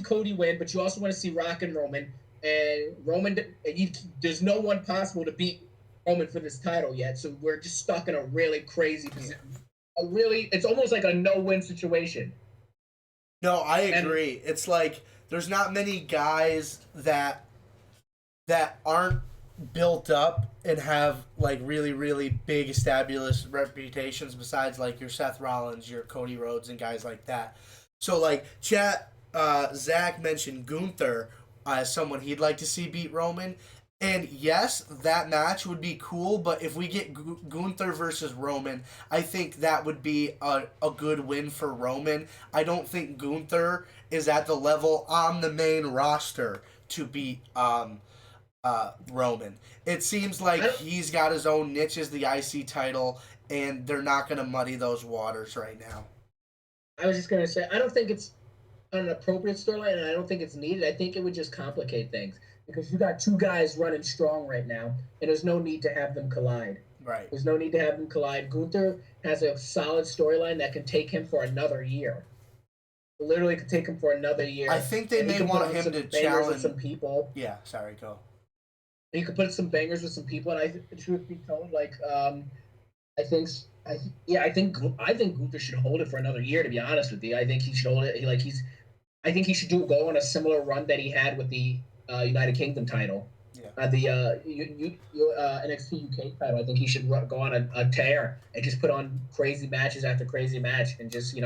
Cody win, but you also want to see Rock and Roman. And Roman, there's no one possible to beat Roman for this title yet, so we're just stuck in a really crazy position. It's almost like a no-win situation. No, I And agree. It's like there's not many guys that aren't built up and have like really really big established reputations besides like your Seth Rollins, your Cody Rhodes, and guys like that. So like chat, Zach mentioned Gunther as someone he'd like to see beat Roman. And yes, that match would be cool, but if we get Gunther versus Roman, I think that would be a good win for Roman. I don't think Gunther is at the level on the main roster to beat Roman. It seems I like don't. he's got his own niche as the IC title, and they're not going to muddy those waters right now. I was just gonna say I don't think it's an appropriate storyline, and I don't think it's needed. I think it would just complicate things because you got two guys running strong right now, and there's no need to have them collide. Right. There's no need to have them collide. Gunther has a solid storyline that can take him for another year. Literally, could take him for another I year, think they and he may can put want on him some to bangers with challenge. some people. Yeah, sorry, go. He could put some bangers with some people, and truth be told, I think, yeah, I think Gunther should hold it for another year. To be honest with you, I think he should hold it. I think he should go on a similar run that he had with the United Kingdom title, Yeah. the NXT UK title. I think he should go on a tear and just put on crazy matches after crazy match, and just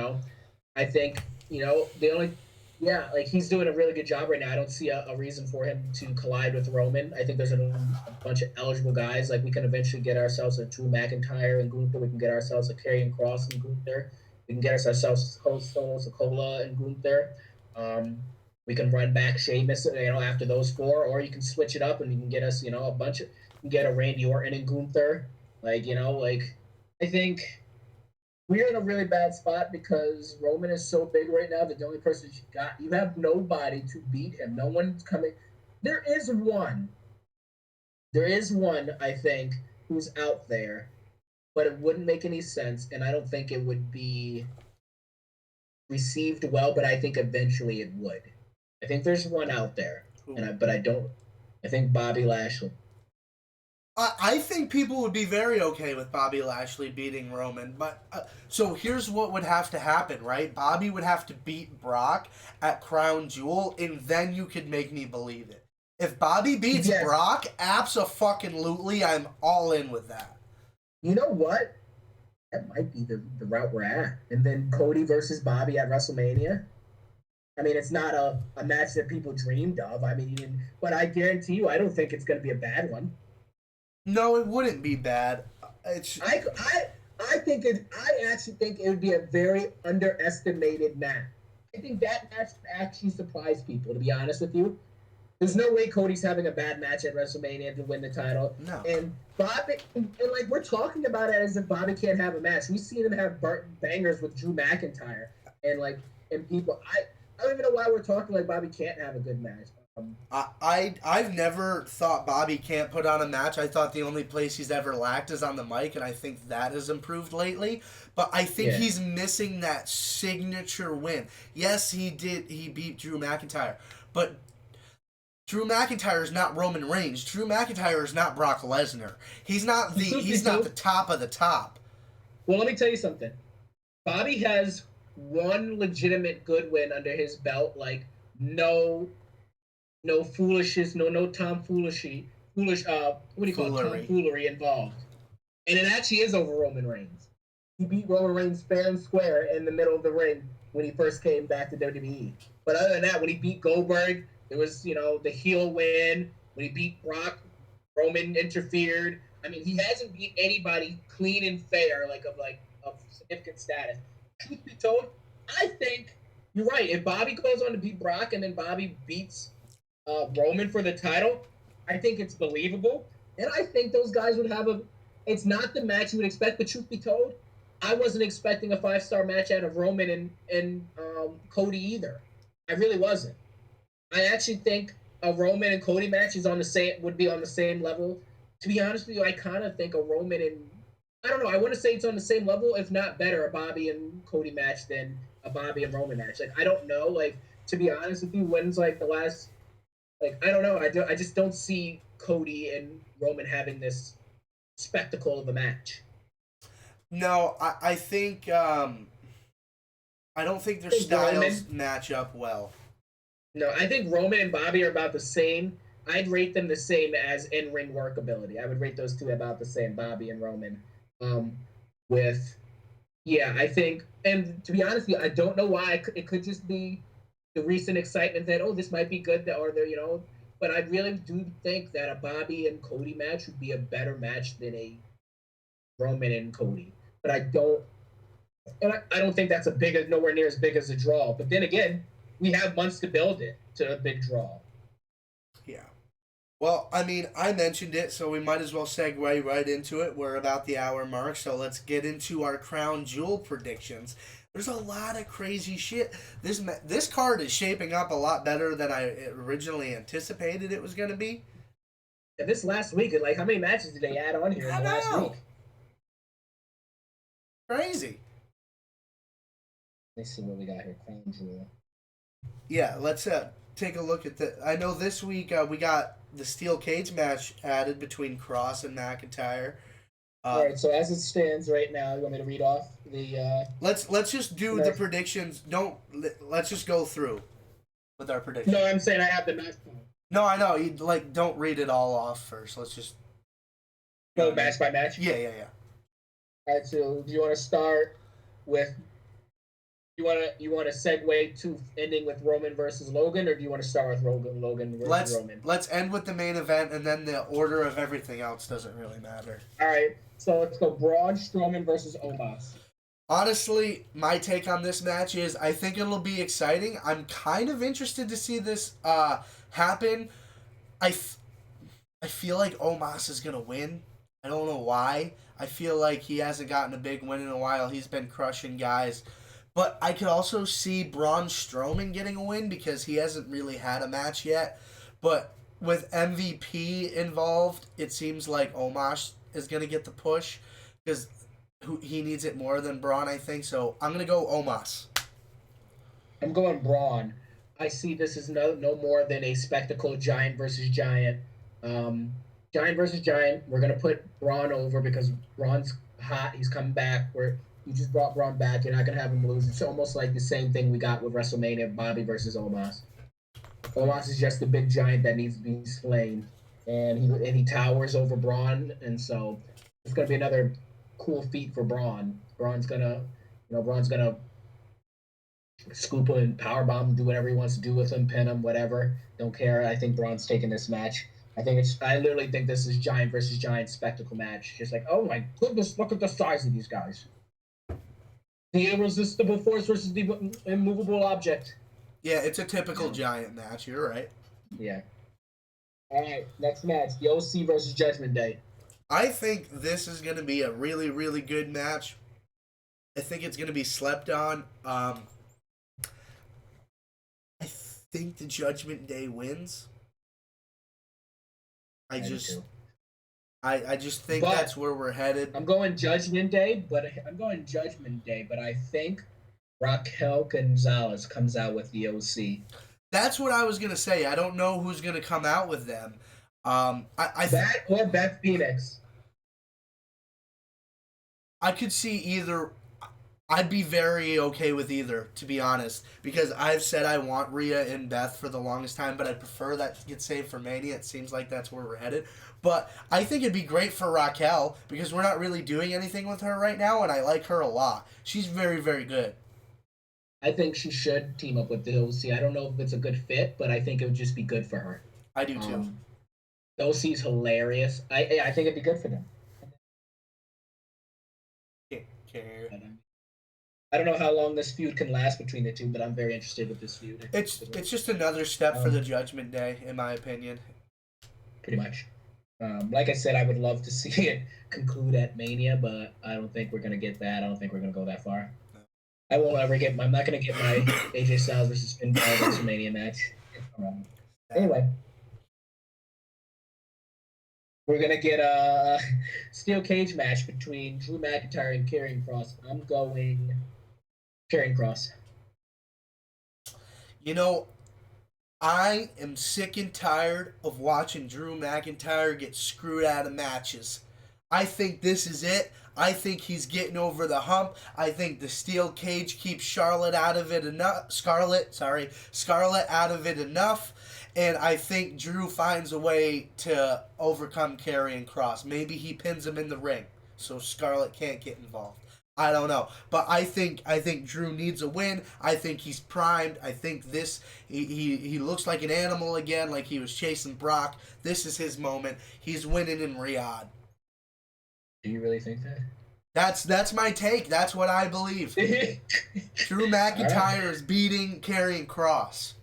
I think the only like he's doing a really good job right now. I don't see a reason for him to collide with Roman. I think there's a bunch of eligible guys. Like we can eventually get ourselves a Drew McIntyre and Gunther. We can get ourselves a Karrion Kross and Gunther. We can get ourselves Solo Sokola and Gunther. Um, we can run back Sheamus, after those four, or you can switch it up and you can get us, a bunch of, you can get a Randy Orton and Gunther. I think we're in a really bad spot because Roman is so big right now that the only person you have nobody to beat him. No one's coming. There is one. There is one, I think, who's out there, but it wouldn't make any sense, and I don't think it would be received well, but I think eventually it would. I think there's one out there, but I don't. I think Bobby Lashley. I think people would be very okay with Bobby Lashley beating Roman, but so here's what would have to happen, right? Bobby would have to beat Brock at Crown Jewel, and then you could make me believe it. If Bobby beats Yes. Brock, abso-fucking-lutely, I'm all in with that. You know what? That might be the route we're at. And then Cody versus Bobby at WrestleMania. I mean, it's not a match that people dreamed of. I mean, but I guarantee you, I don't think it's going to be a bad one. No, it wouldn't be bad. It's I think I actually think it would be a very underestimated match. I think that match actually surprised people. To be honest with you, there's no way Cody's having a bad match at WrestleMania to win the title. No. And Bobby, and like we're talking about it as if Bobby can't have a match. We've seen him have bangers with Drew McIntyre, and people. I don't even know why we're talking like Bobby can't have a good match. I've never thought Bobby can't put on a match. I thought the only place he's ever lacked is on the mic, and I think that has improved lately. But I think he's missing that signature win. Yes, he did. He beat Drew McIntyre, but Drew McIntyre is not Roman Reigns. Drew McIntyre is not Brock Lesnar. He's not the top of the top. Well, let me tell you something. Bobby has one legitimate good win under his belt. Like no foolishness, no foolish what do you call it, tomfoolery involved. And it actually is over Roman Reigns. He beat Roman Reigns fair and square in the middle of the ring when he first came back to WWE. But other than that, when he beat Goldberg, there was the heel win. When he beat Brock, Roman interfered. I mean, he hasn't beat anybody clean and fair, of significant status. Truth be told, I think you're right. If Bobby goes on to beat Brock and then Bobby beats Roman for the title, I think it's believable, and I think those guys would have a. It's not the match you would expect, but truth be told, I wasn't expecting a 5-star match out of Roman and Cody either. I really wasn't. I actually think a Roman and Cody match would be on the same level. To be honest with you, I kind of think a Roman and I don't know. I want to say it's on the same level, if not better, a Bobby and Cody match than a Bobby and Roman match. Like I don't know. Like to be honest with you, when's like the last I don't know. I just don't see Cody and Roman having this spectacle of a match. No, I think I don't think their styles match up well. No, I think Roman and Bobby are about the same. I'd rate them the same as in-ring workability. I would rate those two about the same, Bobby and Roman. With I think, and to be honest with you, I don't know why. It could just be the recent excitement that this might be good, or but I really do think that a Bobby and Cody match would be a better match than a Roman and Cody. But I don't think that's a big, nowhere near as big as a draw. But then again, we have months to build it to a big draw. Yeah. Well, I mean, I mentioned it, so we might as well segue right into it. We're about the hour mark, so let's get into our crown jewel predictions. There's a lot of crazy shit. This card is shaping up a lot better than I originally anticipated it was going to be. And this last week, like how many matches did they add on here in I the last know. week? Crazy. Let's see what we got here. Crown Jewel. Yeah, let's take a look at the. I know this week we got the steel cage match added between Cross and McIntyre. All right, so as it stands right now, you want me to read off the? Let's just do the predictions. Let's just go through with our predictions. No, I'm saying I have the match. No, I know. You like don't read it all off first. Let's just go match by match. Yeah. All right, so do you want to start with? You want to segue to ending with Roman versus Logan, or do you want to start with Logan versus Roman? Let's end with the main event, and then the order of everything else doesn't really matter. All right, so let's go Braun Strowman versus Omos. Honestly, my take on this match is I think it'll be exciting. I'm kind of interested to see this happen. I feel like Omos is gonna win. I don't know why. I feel like he hasn't gotten a big win in a while. He's been crushing guys. But I could also see Braun Strowman getting a win because he hasn't really had a match yet. But with MVP involved, it seems like Omos is going to get the push because he needs it more than Braun, I think. So I'm going to go Omos. I'm going Braun. I see this as no more than a spectacle, giant versus giant. Giant versus giant. We're going to put Braun over because Braun's hot. He's coming back. You just brought Braun back. You're not going to have him lose. It's almost like the same thing we got with WrestleMania, Bobby versus Omos. Omos is just a big giant that needs to be slain. And he towers over Braun. And so it's going to be another cool feat for Braun. Braun's going to scoop him, powerbomb him, do whatever he wants to do with him, pin him, whatever. Don't care. I think Braun's taking this match. I literally think this is giant versus giant spectacle match. Just like, oh my goodness, look at the size of these guys. The irresistible force versus the immovable object. Yeah, it's a typical giant match. You're right. Yeah. All right, next match. The OC versus Judgment Day. I think this is going to be a really, really good match. I think it's going to be slept on. I think the Judgment Day wins. I just think that's where we're headed. I'm going Judgment Day, but I think Raquel Gonzalez comes out with the OC. That's what I was gonna say. I don't know who's gonna come out with them. Or Beth Phoenix. I could see either. I'd be very okay with either, to be honest, because I've said I want Rhea and Beth for the longest time, but I prefer that to get saved for Mania. It seems like that's where we're headed. But I think it'd be great for Raquel because we're not really doing anything with her right now, and I like her a lot. She's very, very good. I think she should team up with the OC. I don't know if it's a good fit, but I think it would just be good for her. I do too. The OC's hilarious. I think it'd be good for them. I don't know how long this feud can last between the two, but I'm very interested with this feud. It's just another step for the Judgment Day, in my opinion. Pretty much. Like I said, I would love to see it conclude at Mania, but I don't think we're gonna get that. I don't think we're gonna go that far. I won't ever get. I'm not gonna get my AJ Styles versus Finn Balor WrestleMania match. Anyway, we're gonna get a steel cage match between Drew McIntyre and Karrion Kross. I'm going Karrion Kross. You know, I am sick and tired of watching Drew McIntyre get screwed out of matches. I think this is it. I think he's getting over the hump. I think the steel cage keeps Scarlett out of it enough, and I think Drew finds a way to overcome Karrion Kross. Maybe he pins him in the ring so Scarlett can't get involved. I don't know, but I think Drew needs a win. I think he's primed. I think he looks like an animal again, like he was chasing Brock. This is his moment. He's winning in Riyadh. Do you really think that? That's my take. That's what I believe. Drew All right. McIntyre is beating Karrion Cross.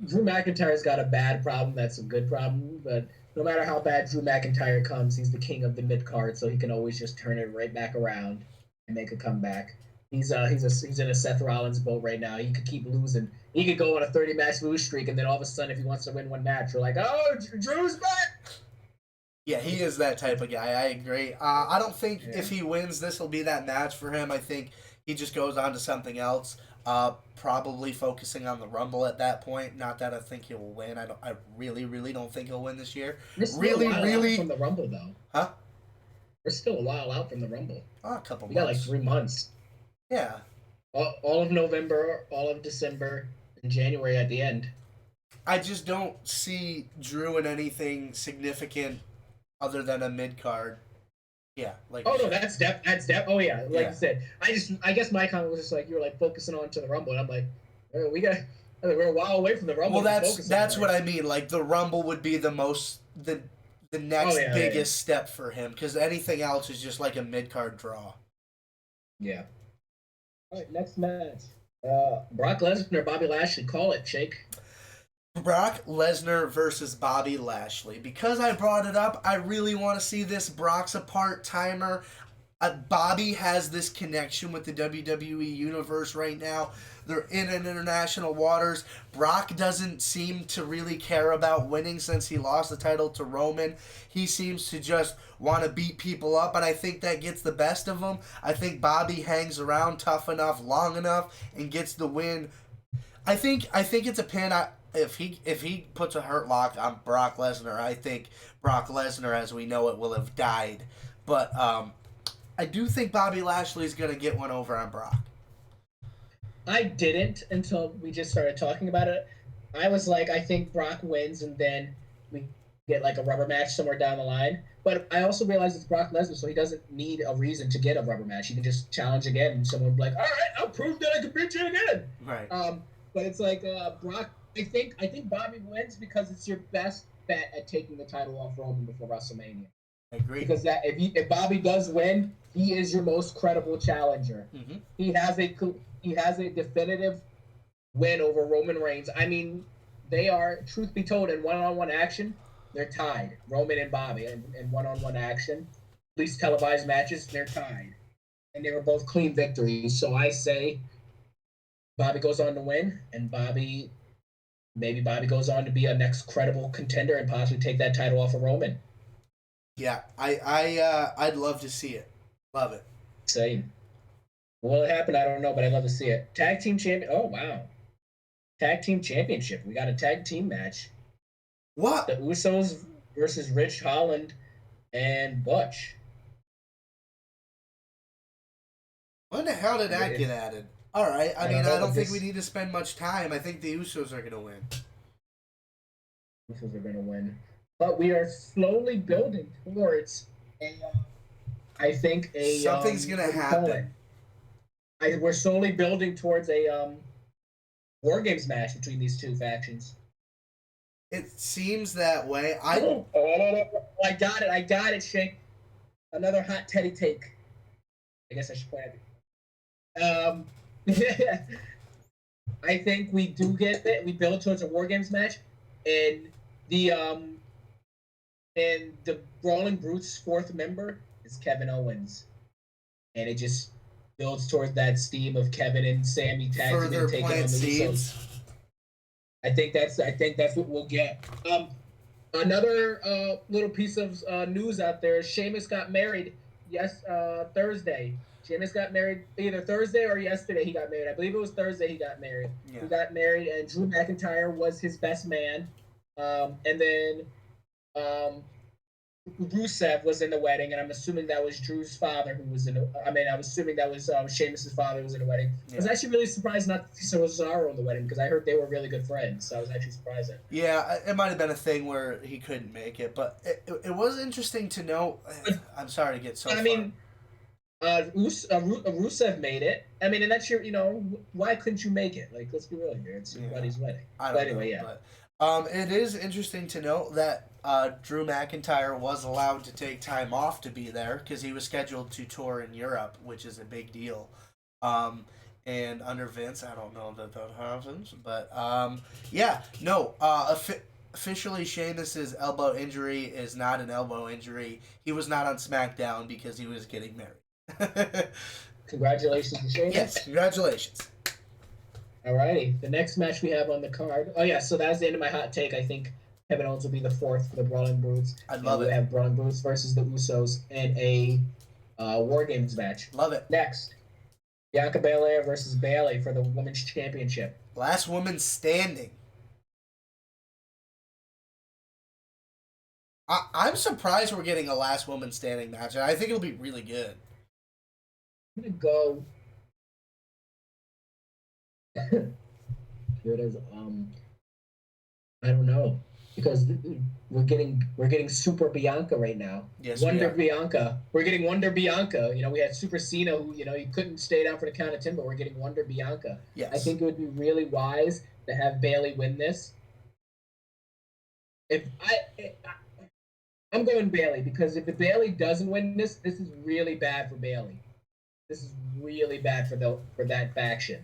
Drew McIntyre's got a bad problem. That's a good problem. But no matter how bad Drew McIntyre comes, he's the king of the mid card, so he can always just turn it right back around and make a comeback. He's in a Seth Rollins boat right now. He could keep losing. He could go on a 30-match lose streak, and then all of a sudden, if he wants to win one match, we're like, oh, Drew's back. Yeah, he is that type of guy. I agree. I don't think Yeah. if he wins, this will be that match for him. I think he just goes on to something else. Probably focusing on the Rumble at that point. Not that I think he'll win. I really, really don't think he'll win this year. We're still Really, a while really, out from the Rumble, though. huh? We're still a while out from the Rumble. A couple We got like months. 3 months. Yeah, All of November, all of December, and January at the end. I just don't see Drew in anything significant other than a mid card. Yeah, like. Oh no, that's depth. That's depth. Oh yeah, like Yeah. you said. I guess my comment was just like you were like focusing on to the Rumble, and I'm like, we got. I mean, we're a while away from the Rumble. Well, to focus that's on what it. I mean. Like the Rumble would be the next Yeah, biggest step for him because anything else is just like a mid card draw. Yeah. All right, next match. Brock Lesnar, Bobby Lashley. Call it, Shake. Brock Lesnar versus Bobby Lashley. Because I brought it up, I really want to see this. Brock's a part timer. Bobby has this connection with the WWE Universe right now. They're in international waters. Brock doesn't seem to really care about winning since he lost the title to Roman. He seems to just want to beat people up, and I think that gets the best of him. I think Bobby hangs around tough enough, long enough, and gets the win. I think it's a pin. If he puts a hurt lock on Brock Lesnar, I think Brock Lesnar, as we know it, will have died. But I do think Bobby Lashley is going to get one over on Brock. I didn't until we just started talking about it. I was like, I think Brock wins, and then we get like a rubber match somewhere down the line. But I also realized it's Brock Lesnar, so he doesn't need a reason to get a rubber match. He can just challenge again, and someone will be like, "All right, I'll prove that I can beat you again." Right. But it's like Brock. I think Bobby wins because it's your best bet at taking the title off Roman before WrestleMania. I agree. Because that if Bobby does win, he is your most credible challenger. Mm-hmm. He has a definitive win over Roman Reigns. I mean, they are, truth be told, in one-on-one action, they're tied. Roman and Bobby in one-on-one action, at least televised matches, they're tied, and they were both clean victories. So I say Bobby goes on to win, and maybe Bobby goes on to be a next credible contender and possibly take that title off of Roman. Yeah, I'd love to see it. Love it. Same. Will it happen? I don't know, but I'd love to see it. Tag team champion. Oh wow. Tag team championship. We got a tag team match. What? The Usos versus Rich Holland and Butch. When the hell did that get added? All right. I mean, I don't think we need to spend much time. I think the Usos are gonna win. Usos are gonna win, but we are slowly building towards a. I think a something's gonna happen. We're slowly building towards a War Games match between these two factions. It seems that way. I got it. I got it, Shake. Another hot Teddy take. I guess I should point it. I think we do get it. We build towards a War Games match, and the Brawling Brutes' fourth member is Kevin Owens, and it just builds towards that steam of Kevin and Sammy tagging and taking on the Usos. I think that's what we'll get. Another little piece of news out there: Sheamus got married. Thursday. Sheamus got married either Thursday or yesterday. He got married. I believe it was Thursday. He got married. Yeah. He got married, and Drew McIntyre was his best man. And then Rusev was in the wedding, and I'm assuming that was Drew's father who was in the. I mean, I was assuming that was Sheamus' father who was in the wedding. Yeah. I was actually really surprised not to see Cesaro in the wedding because I heard they were really good friends. So I was actually surprised at. Yeah, it might have been a thing where he couldn't make it, but it was interesting to know. I'm sorry to get so. Rusev made it. I mean, and that's your, why couldn't you make it? Like, let's be real here. It's your Yeah, buddy's wedding. I But don't know, anyway, yeah. but it is interesting to note that Drew McIntyre was allowed to take time off to be there because he was scheduled to tour in Europe, which is a big deal. Um, and under Vince, I don't know that happens, but yeah, no. Officially, Sheamus's elbow injury is not an elbow injury. He was not on SmackDown because he was getting married. Congratulations to Yes, Sheamus. congratulations. Alrighty. The next match we have on the card. Oh yeah, so that's the end of my hot take. I think Kevin Owens will be the fourth for the Brawling Brutes. I And love we it. have Brawling Brutes versus the Usos in a War Games match. Love it. Next, Bianca Belair versus Bayley for the Women's Championship. Last woman standing. I'm surprised we're getting a last woman standing match, and I think it'll be really good. I'm gonna go. Here it is. I don't know because we're getting Super Bianca right now. Yes, Wonder we are. Bianca. We're getting Wonder Bianca. We had Super Cena, who he couldn't stay down for the count of 10, but we're getting Wonder Bianca. Yes. I think it would be really wise to have Bayley win this. If I'm going Bayley because if the Bayley doesn't win this is really bad for Bayley. This is really bad for that faction.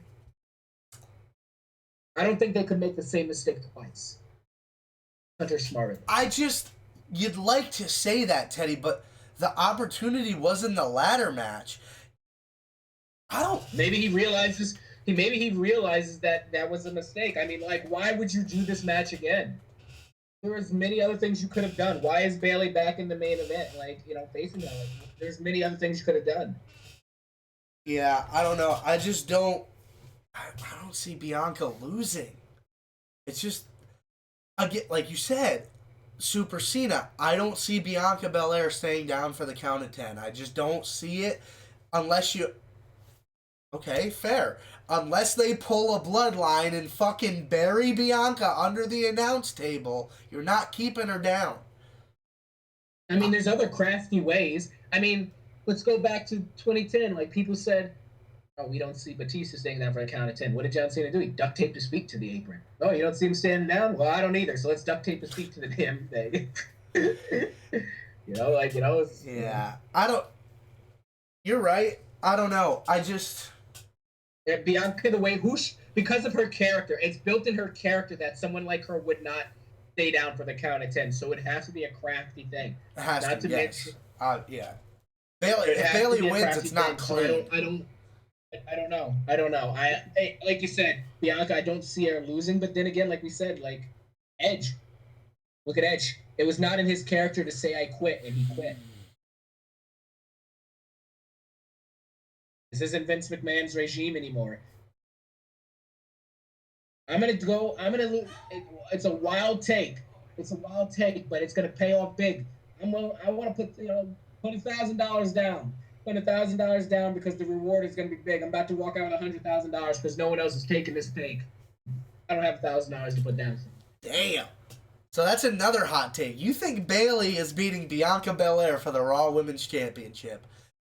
I don't think they could make the same mistake twice. Hunter smarter. You'd like to say that, Teddy, but the opportunity was in the ladder match. I don't. Maybe he realizes. Maybe he realizes that was a mistake. I mean, like, why would you do this match again? There was many other things you could have done. Why is Bayley back in the main event? Like, facing her. Like, there's many other things you could have done. Yeah, I don't know. I just don't. I don't see Bianca losing. It's just, again, like you said, Super Cena. I don't see Bianca Belair staying down for the count of 10. I just don't see it unless you. Okay, fair. Unless they pull a bloodline and fucking bury Bianca under the announce table, you're not keeping her down. I mean, there's other crafty ways. I mean, let's go back to 2010. Like, people said, oh, we don't see Batista staying down for a count of 10. What did John Cena do? He duct taped his feet to the apron. Oh, you don't see him standing down? Well, I don't either. So let's duct tape his feet to the damn thing. Yeah. I don't. You're right. I don't know. I just. Bianca, the way because of her character, it's built in her character that someone like her would not stay down for the count of 10. So it has to be a crafty thing. It has not to, yes. Yeah. If Bayley wins, it's not clean. So I don't know. Like you said, Bianca, I don't see her losing. But then again, like we said, like Edge. Look at Edge. It was not in his character to say I quit, and he quit. This isn't Vince McMahon's regime anymore. I'm gonna. It's a wild take. It's a wild take, but it's gonna pay off big. I want to put $1,000 down. Put $1,000 down because the reward is gonna be big. I'm about to walk out with $100,000 because no one else is taking this take. I don't have $1,000 to put down. Damn. So that's another hot take. You think Bayley is beating Bianca Belair for the Raw Women's Championship?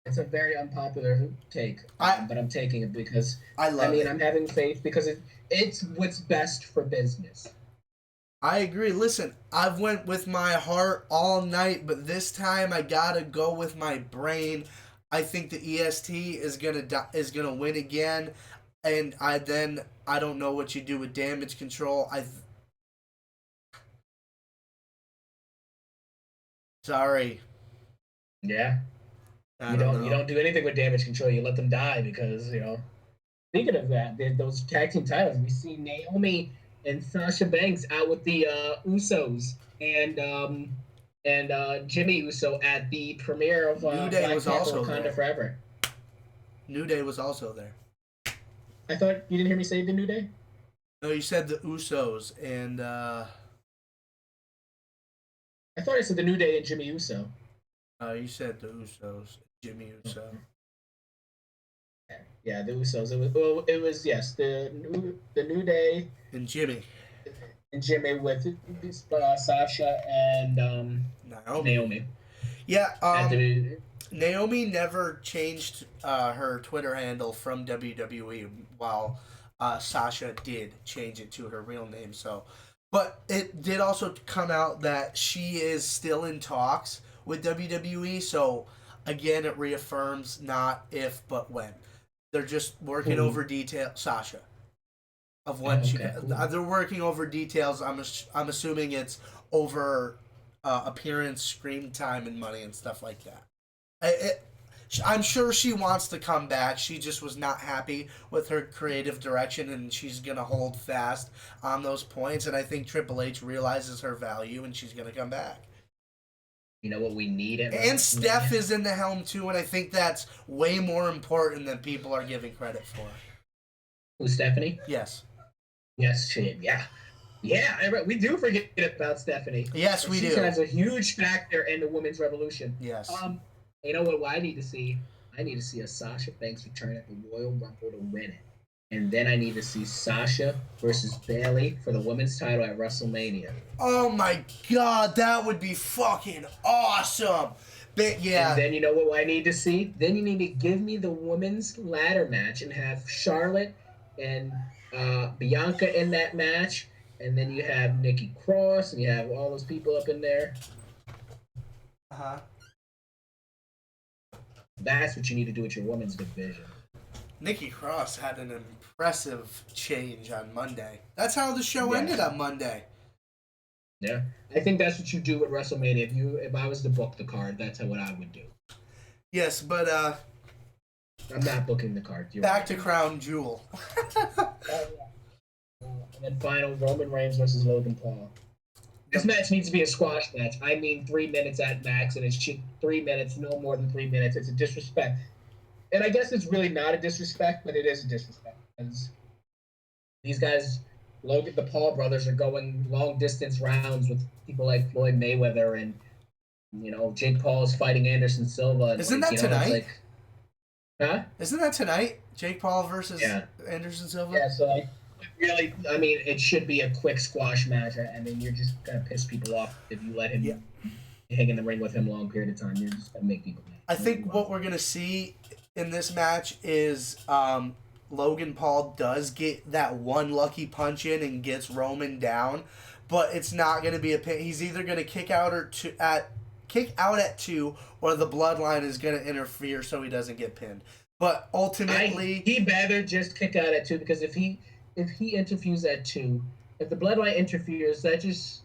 It's a very unpopular take, but I'm taking it because I'm having faith because it's what's best for business. I agree. Listen, I've went with my heart all night, but this time I gotta go with my brain. I think the EST is gonna win again, and I don't know what you do with damage control. Sorry. Yeah. You don't do anything with damage control. You let them die because Speaking of that, those tag team titles, we see Naomi and Sasha Banks out with the Usos and Jimmy Uso at the premiere of New Day was also Wakanda there. Forever. New Day was also there. I thought you didn't hear me say the New Day. No, you said the Usos and. I thought I said the New Day and Jimmy Uso. You said the Usos, Jimmy Uso. Yeah, the Usos. It was yes, the New Day and Jimmy with Sasha and Naomi. Yeah. Naomi never changed her Twitter handle from WWE, while Sasha did change it to her real name. So, but it did also come out that she is still in talks with WWE. So, again, it reaffirms not if but when. They're just working over detail. Sasha, of when she. Okay, cool. They're working over details. I'm assuming it's over appearance, screen time, and money and stuff like that. I'm sure she wants to come back. She just was not happy with her creative direction, and she's gonna hold fast on those points. And I think Triple H realizes her value, and she's gonna come back. You know what we need at And Steph WrestleMania? is in the helm too, and I think that's way more important than people are giving credit for. Who's Stephanie? Yes. Yes, shit, yeah. Yeah, we do forget about Stephanie. Yes, we She do. has a huge factor in the women's revolution. Yes. You know what I need to see? I need to see a Sasha Banks return at the Royal Rumble to win it. And then I need to see Sasha versus Bayley for the women's title at WrestleMania. Oh my god, that would be fucking awesome. But yeah. And then you know what I need to see? Then you need to give me the women's ladder match and have Charlotte and Bianca in that match. And then you have Nikki Cross and you have all those people up in there. Uh-huh. That's what you need to do with your women's division. Nikki Cross had an impressive change on Monday. That's how the show ended on Monday. Yeah, I think that's what you do at WrestleMania. If I was to book the card, that's what I would do. Yes, but I'm not booking the card. Back to Crown Jewel. And then final Roman Reigns versus Logan Paul. This match needs to be a squash match. I mean, 3 minutes at max, and it should 3 minutes, no more than 3 minutes. It's a disrespect, and I guess it's really not a disrespect, but it is a disrespect because these guys, the Paul brothers, are going long distance rounds with people like Floyd Mayweather, and Jake Paul is fighting Anderson Silva. And Isn't that tonight? Huh? Isn't that tonight? Jake Paul versus Anderson Silva? Yeah, so really, I mean, it should be a quick squash match. I mean, you're just going to piss people off if you let him hang in the ring with him a long period of time. You're just going to make people mad. I think what we're going to see in this match is Logan Paul does get that one lucky punch in and gets Roman down, but it's not going to be a pin. He's either going to kick out at 2, or the bloodline is going to interfere so he doesn't get pinned. But ultimately, he better just kick out at 2, because if he interferes at 2, if the bloodline interferes, that just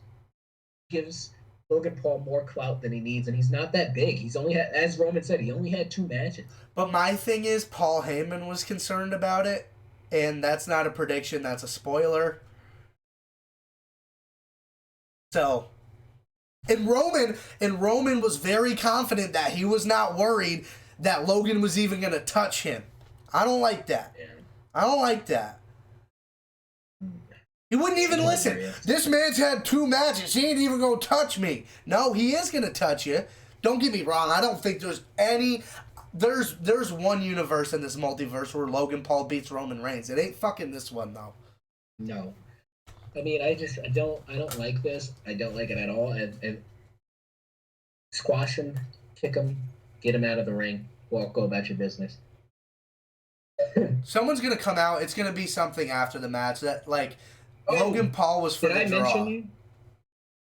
gives Logan Paul more clout than he needs, and he's not that big. He's only had, as Roman said, he only had 2 matches. But my thing is, Paul Heyman was concerned about it, and that's not a prediction, that's a spoiler. So, and Roman was very confident that he was not worried that Logan was even going to touch him. I don't like that. Yeah. I don't like that. He wouldn't even listen. This man's had 2 matches. He ain't even going to touch me. No, he is going to touch you. Don't get me wrong. I don't think there's any... There's one universe in this multiverse where Logan Paul beats Roman Reigns. It ain't fucking this one, though. No. I mean, I don't like this. I don't like it at all. And squash him, kick him, get him out of the ring. Go about your business. Someone's going to come out. It's going to be something after the match that, like... Logan Paul was for the draw. Did I mention you?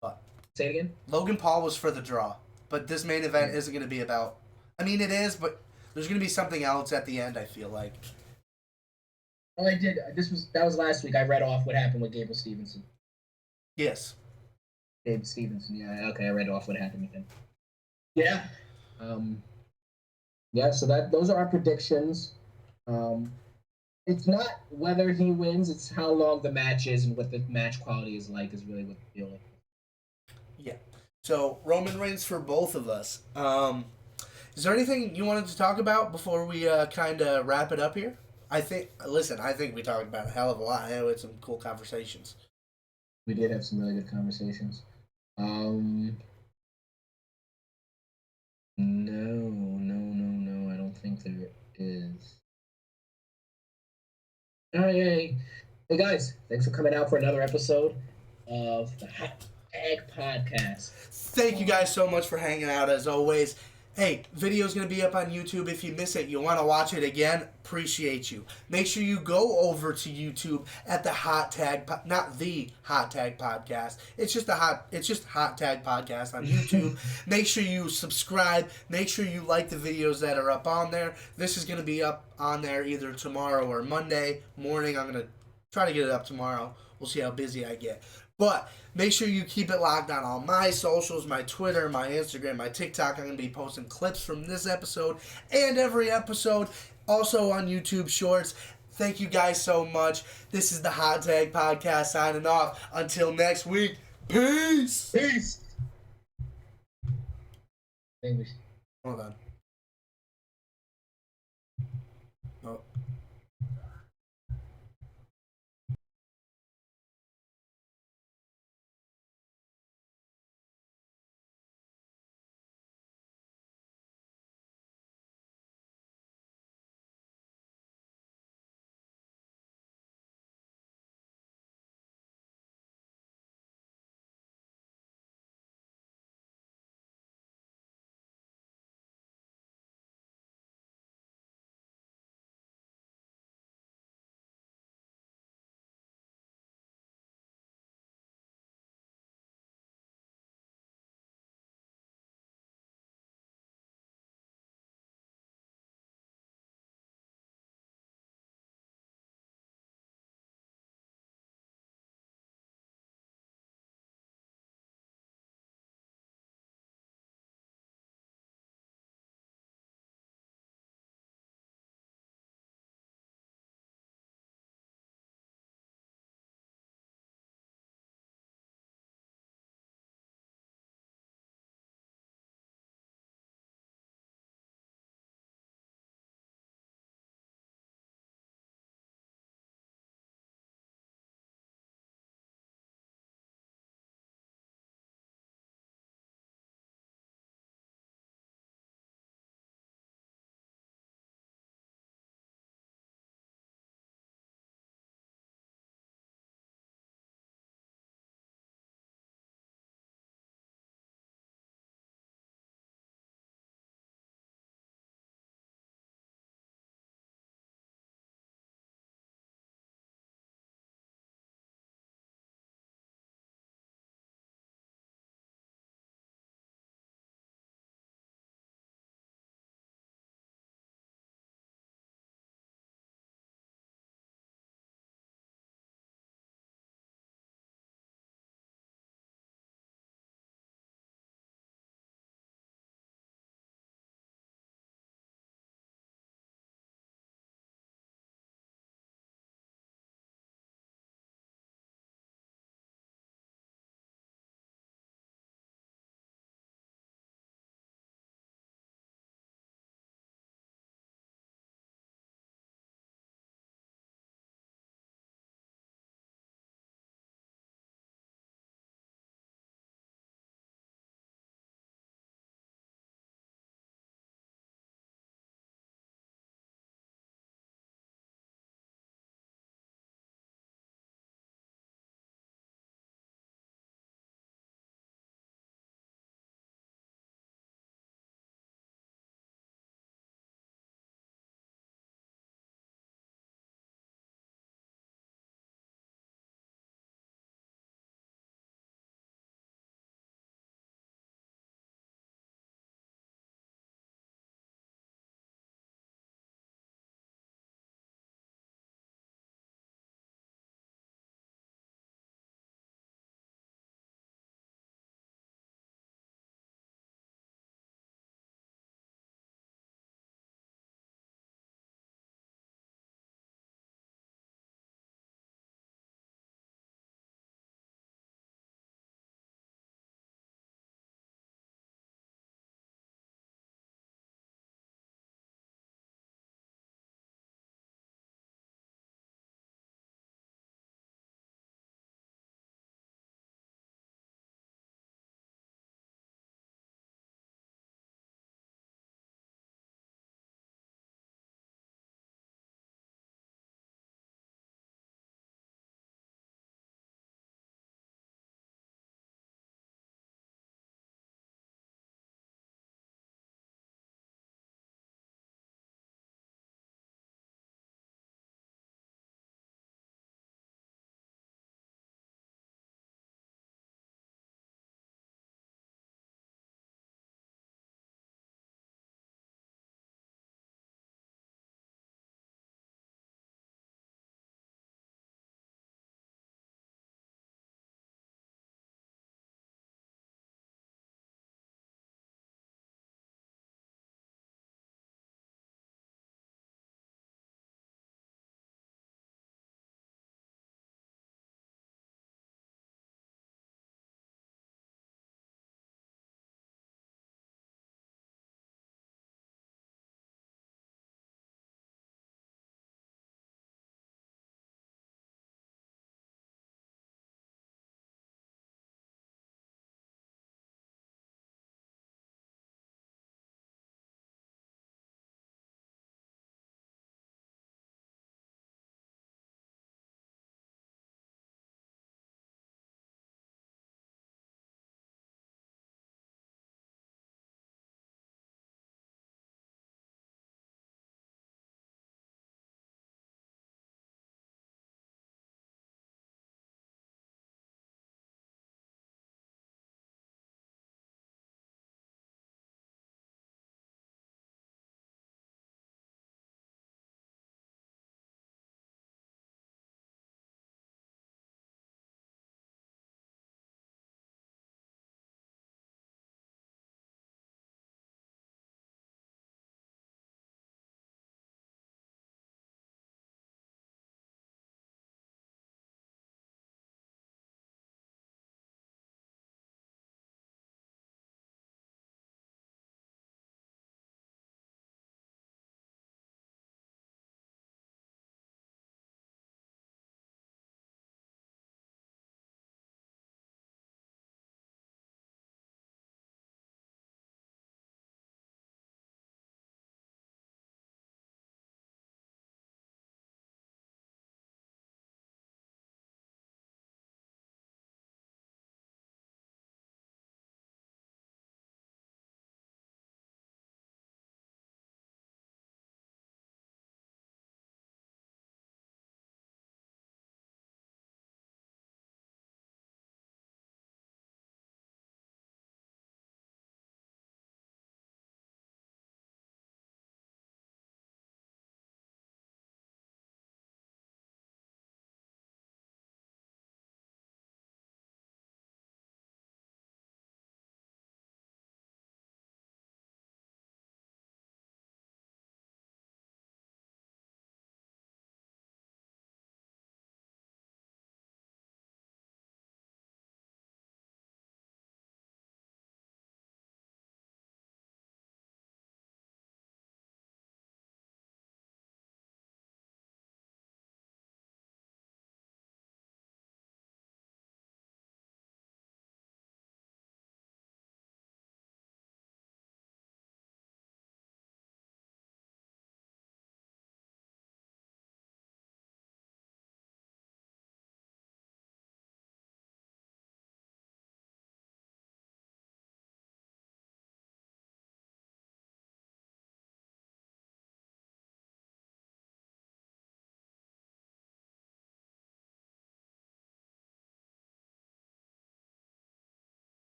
What? Say it again? Logan Paul was for the draw. But this main event isn't going to be about... I mean, it is, but there's going to be something else at the end, I feel like. Oh, I did. That was last week. I read off what happened with Gable Stevenson. Yes. Gabe Stevenson, yeah. Okay, I read off what happened with him. Yeah. Yeah, so those are our predictions. It's not whether he wins, it's how long the match is and what the match quality is like is really what the deal is. Yeah. So, Roman Reigns for both of us. Is there anything you wanted to talk about before we kind of wrap it up here? I think we talked about a hell of a lot. I had some cool conversations. We did have some really good conversations. No, I don't think there is. All right, hey guys, thanks for coming out for another episode of the Hot Tag Podcast. Thank you guys so much for hanging out as always. Hey, video's going to be up on YouTube. If you miss it, you want to watch it again, appreciate you. Make sure you go over to YouTube at the Hot Tag, not the Hot Tag Podcast. It's just Hot Tag Podcast on YouTube. Make sure you subscribe. Make sure you like the videos that are up on there. This is going to be up on there either tomorrow or Monday morning. I'm going to try to get it up tomorrow. We'll see how busy I get. But make sure you keep it locked on all my socials, my Twitter, my Instagram, my TikTok. I'm going to be posting clips from this episode and every episode. Also on YouTube Shorts. Thank you guys so much. This is the Hot Tag Podcast signing off. Until next week, peace. Peace. Hold on.